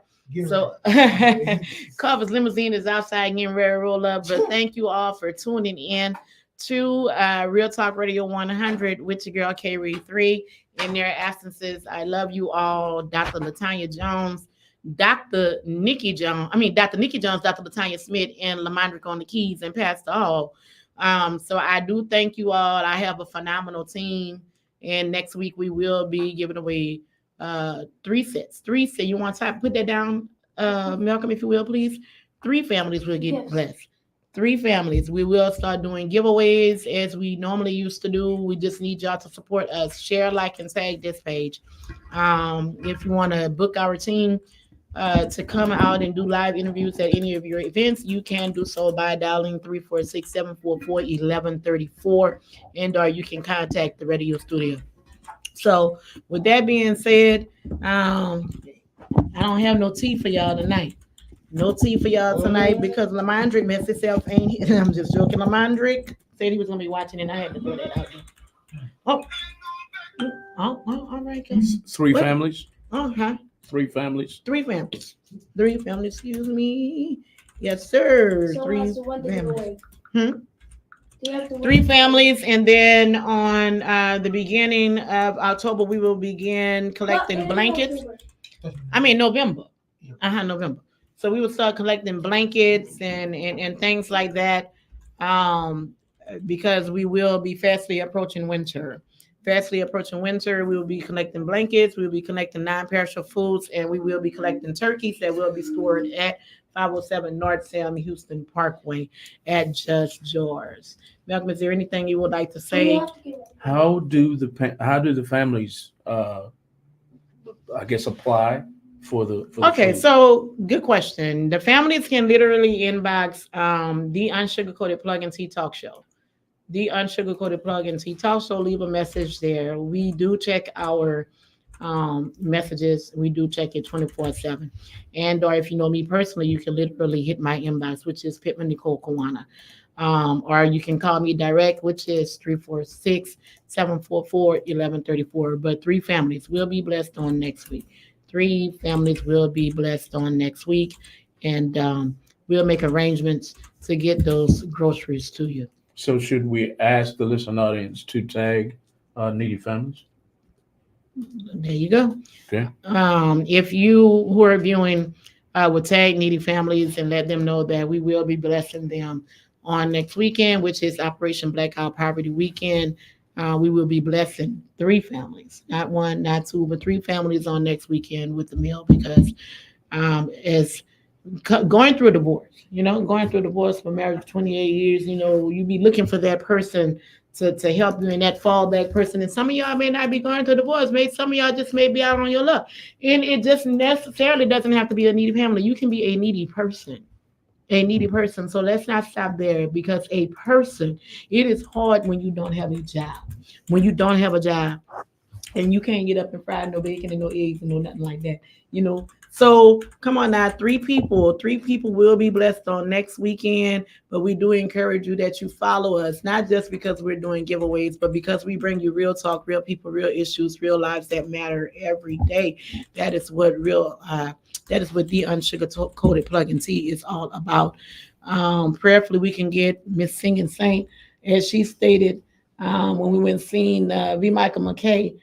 Carver's limousine is outside getting ready to roll up. But thank you all for tuning in to Real Talk Radio 100 with your girl K-Reed3. In their absences, I love you all. Dr. Latanya Jones, Dr. Nikki Jones, Dr. Latanya Smith, and Lamondrick on the keys, and Pastor Hall. So I do thank you all. I have a phenomenal team. And next week we will be giving away three sets. You want to put that down, Malcolm, if you will, please? Three families will get blessed. Three families. We will start doing giveaways as we normally used to do. We just need y'all to support us. Share, like, and tag this page. If you want to book our team to come out and do live interviews at any of your events, you can do so by dialing 346-744-1134, and or you can contact the radio studio. So with that being said, I don't have no tea for y'all tonight. Because Lamondrick messed himself ain't here. I'm just joking. Lamondrick said he was gonna be watching, and I had to throw that out there. Oh, all right, guys. Three families. Uh-huh. Three families. Excuse me. Yes, sir. So Three that's the one thing families. Three families, and then on the beginning of October, we will begin collecting blankets. I mean November. November. So we will start collecting blankets and things like that, um, because we will be fastly approaching winter. Fastly approaching winter, we will be collecting blankets. We will be collecting non-perishable foods, and we will be collecting turkeys that will be stored at 507 North Sam Houston Parkway at Judge George. Malcolm, is there anything you would like to say? How do the families I guess apply for the Okay, food? so good question. The families can literally inbox the Unsugacoated Plug and Tea Talk Show. The Unsugacoated Plug and Tea Talk Show. Leave a message there. We do check our messages. We do check it 24/7. And or if you know me personally, you can literally hit my inbox, which is Pittman Nicole Kawana. Or you can call me direct, which is 346-744-1134. But three families will be blessed on next week. Three families will be blessed on next week. And we'll make arrangements to get those groceries to you. So should we ask the listening audience to tag needy families? There you go. Okay. If you who are viewing would tag needy families and let them know that we will be blessing them on next weekend, which is Operation Blackout Poverty Weekend. We will be blessing three families, not one, not two, but three families on next weekend with the meal because as going through a divorce, going through a divorce for marriage 28 years, you be looking for that person to help you in that fallback person. And some of y'all may not be going through a divorce. Maybe some of y'all just may be out on your luck. And it just necessarily doesn't have to be a needy family. You can be a needy person. A needy person. So let's not stop there because a person, it is hard when you don't have a job. When you don't have a job and you can't get up and fry no bacon and no eggs and no nothing like that. So come on now, three people will be blessed on next weekend, but we do encourage you that you follow us, not just because we're doing giveaways, but because we bring you real talk, real people, real issues, real lives that matter every day. That is what the Unsugacoated Plug and Tea is all about. Prayerfully, we can get Miss Singing Saint, as she stated, when we went seeing V. Michael McKay,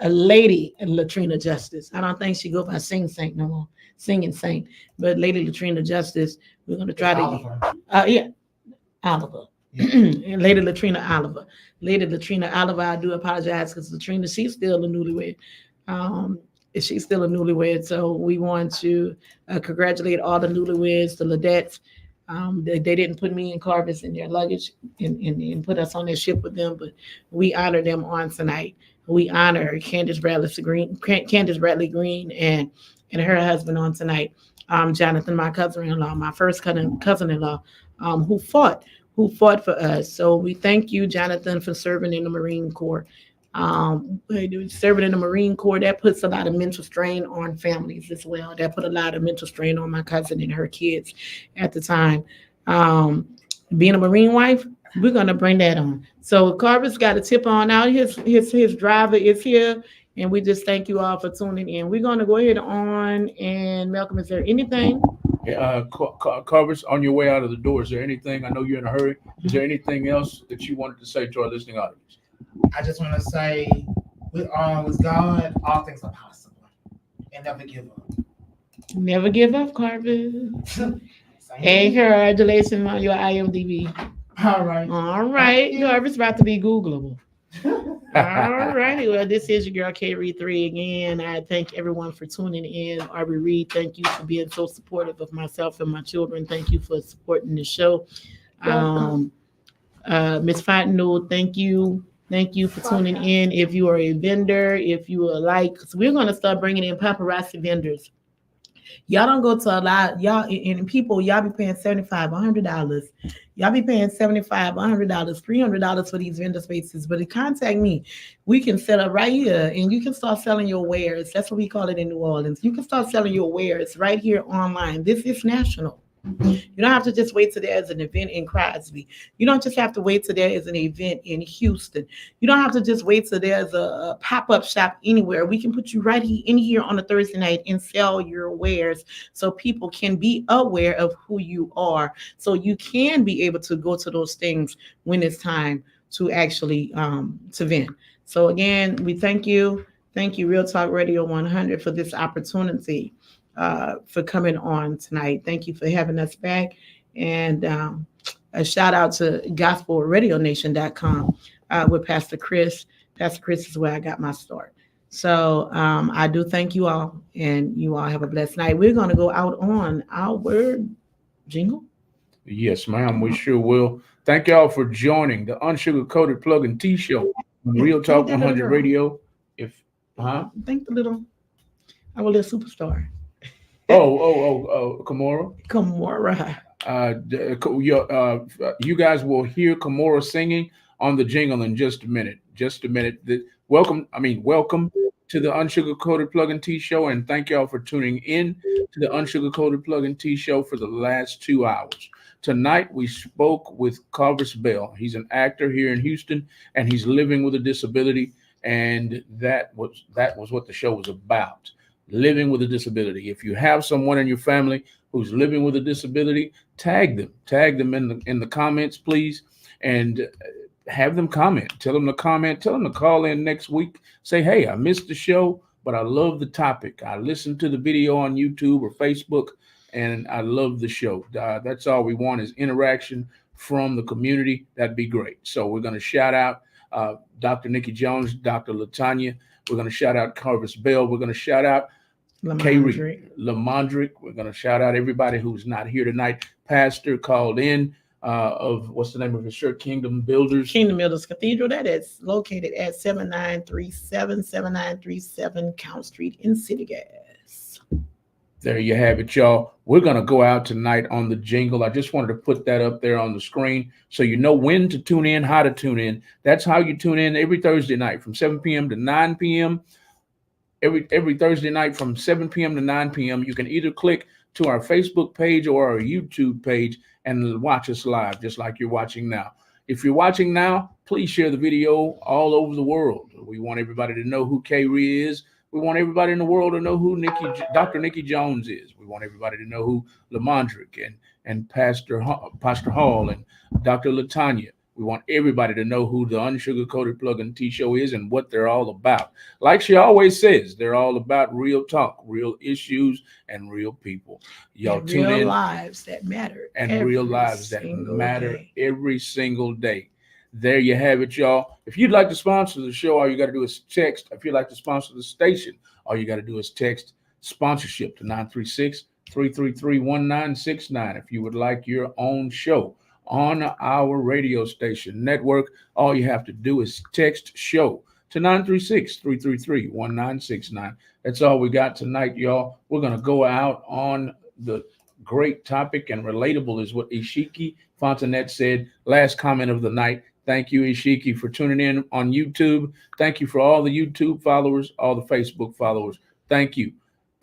a lady Latrina Justice. I don't think she go by Sing Saint no more, Singing Saint, but Lady Latrina Justice. We're gonna try Oliver. Lady Latrina Oliver. Lady Latrina Oliver. I do apologize because Latrina, she's still a newlywed. She's still a newlywed, so we want to congratulate all the newlyweds, the Ladettes. They didn't put me and Carvis in their luggage and put us on their ship with them, but we honor them on tonight. We honor Candace Bradley Green and her husband on tonight. Jonathan, my cousin-in-law, my first cousin-in-law, who fought for us. So we thank you, Jonathan, for serving in the Marine Corps. Serving in the Marine Corps, that puts a lot of mental strain on families as well. That put a lot of mental strain on my cousin and her kids at the time. Being a Marine wife, we're gonna bring that on. So Carver's got a tip on out. His driver is here, and we just thank you all for tuning in. We're gonna go ahead on. And Malcolm, is there anything? Carver's, on your way out of the door, is there anything? I know you're in a hurry. Is there anything else that you wanted to say to our listening audience? I just want to say, with God, all things are possible, and never give up. Never give up, Carver. Hey, congratulations on your IMDb. All right. Carver's about to be Googleable. All righty. Well, this is your girl K-Reed3 again. I thank everyone for tuning in. Arby Reed, thank you for being so supportive of myself and my children. Thank you for supporting the show. Miss Fontenot, thank you. Thank you for tuning in. If you are a vendor, if you are we're going to start bringing in paparazzi vendors. Y'all don't go to a lot. Y'all and people, y'all be paying $75, $100. Y'all be paying $75, $100, $300 for these vendor spaces. But to contact me, we can set up right here, and you can start selling your wares. That's what we call it in New Orleans. You can start selling your wares right here online. This is national. You don't have to just wait till there's an event in Crosby. You don't just have to wait till there is an event in Houston. You don't have to just wait till there's a pop-up shop anywhere. We can put you right in here on a Thursday night and sell your wares so people can be aware of who you are. So you can be able to go to those things when it's time to actually to vent. So again, we thank you. Thank you, Real Talk Radio 100, for this opportunity for coming on tonight. Thank you for having us back. And a shout out to gospelradionation.com with Pastor Chris. Pastor Chris is where I got my start. So I do thank you all, and you all have a blessed night. We're going to go out on our jingle. Yes, ma'am. We sure will. Thank y'all for joining the Unsugacoated Plug and Tea Show on Real Talk 100 Radio. Thank the little, our little superstar. Kimora. Kimora. You guys will hear Kimora singing on the jingle in just a minute. Welcome to the Unsugacoated Plug and Tea Show, and thank y'all for tuning in to the Unsugacoated Plug and Tea Show for the last 2 hours. Tonight we spoke with Carvis Bell. He's an actor here in Houston, and he's living with a disability, and that was what the show was about. Living with a disability. If you have someone in your family who's living with a disability, tag them in the comments, please, and have them comment. Tell them to comment. Tell them to call in next week. Say, hey, I missed the show, but I love the topic. I listened to the video on YouTube or Facebook, and I love the show. That's all we want is interaction from the community. That'd be great. So we're going to shout out Dr. Nikki Jones, Dr. Latanya. We're going to shout out Carvis Bell. We're going to shout out Lamondrick. We're going to shout out everybody who's not here tonight. Pastor called in of what's the name of his church? Kingdom Builders Cathedral. That is located at 7937 Count Street in City Gas. There you have it, y'all. We're going to go out tonight on the jingle. I just wanted to put that up there on the screen so you know when to tune in, how to tune in. That's how you tune in every Thursday night from 7 p.m. to 9 p.m. Every Thursday night from 7 p.m. to 9 p.m. You can either click to our Facebook page or our YouTube page and watch us live, just like you're watching now. If you're watching now, please share the video all over the world. We want everybody to know who K-Ree is. We want everybody in the world to know who Dr. Nikki Jones is. We want everybody to know who Lamondrick and Pastor Hall and Dr. Latanya. We want everybody to know who the Unsugacoated Plug and Tea Show is and what they're all about. Like she always says, they're all about real talk, real issues, and real people. Y'all tune in. Real lives that matter. And real lives that matter every single day. There you have it, y'all. If you'd like to sponsor the show, all you got to do is text. If you'd like to sponsor the station, all you got to do is text sponsorship to 936-333-1969. If you would like your own show on our radio station network, all you have to do is text show to 936-333-1969. That's all we got tonight, y'all. We're going to go out on the great topic, and relatable is what Ishiki Fontanet said. Last comment of the night. Thank you, Ishiki, for tuning in on YouTube. Thank you for all the YouTube followers, all the Facebook followers. Thank you.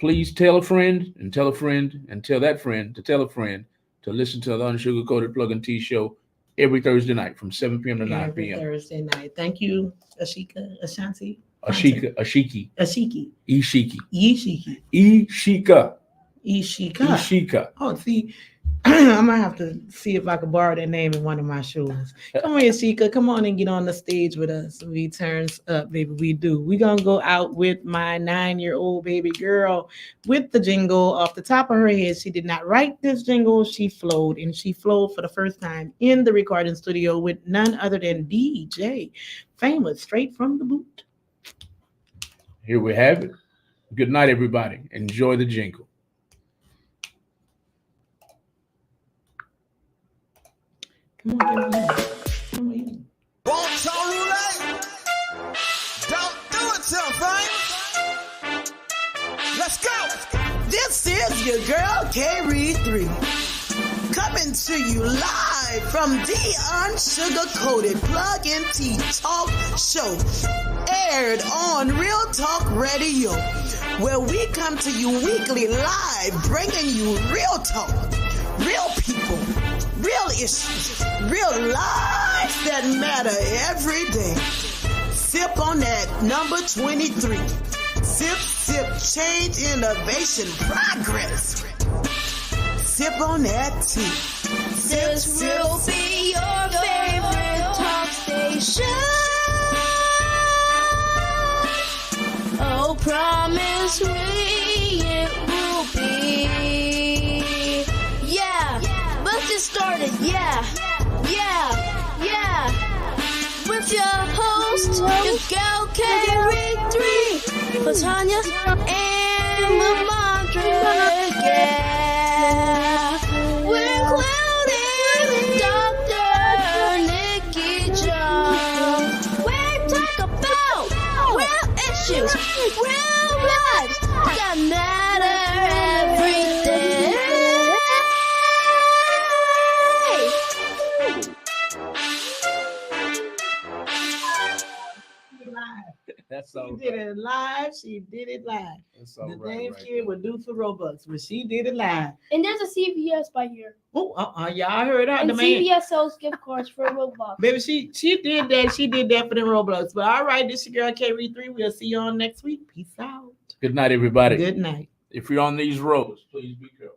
Please tell a friend and tell a friend and tell that friend to tell a friend to listen to the Unsugacoated Plug and Tea Show every Thursday night from 7 p.m. to 9 p.m. Every Thursday night. Thank you, Ashika. Ishika. Oh, see, I'm gonna have to see if I can borrow that name in one of my shows. Come on, Ashika. Come on and get on the stage with us. We turns up, baby. We do. We're gonna go out with my 9-year-old baby girl with the jingle off the top of her head. She did not write this jingle. She flowed, and she flowed for the first time in the recording studio with none other than DJ Famous, straight from the boot. Here we have it. Good night, everybody. Enjoy the jingle. Come on, come on. Bonton roulette. Don't do it, Frank. Let's go. This is your girl, K-Ree3, coming to you live from the Unsugacoated Plug and Tea Talk Show, aired on Real Talk Radio, where we come to you weekly live, bringing you real talk, real people, real issues, real lives that matter every day. Sip on that number 23. Sip, sip, change, innovation, progress. Sip on that tea. Sip, This sip, will sip. be your favorite talk station. Oh, promise me it will be. Yeah, let's get started. Yeah. With your host, your girl K3, Latanya, and Lamondre. Yeah, we're including Dr. Nikki Jones. We're talking about real issues, real lives that matter every day. That's She all did right. it live. She did it live. That's all The right. Dame Right kid there. would do for Robux, but she did it live. And there's a CVS by here. Oh, y'all heard her, And the man. CVS sells gift cards for Roblox. Baby, she did that. She did that for the Roblox. But all right, this your girl K3. We'll see you on next week. Peace out. Good night, everybody. Good night. If you're on these roads, please be careful.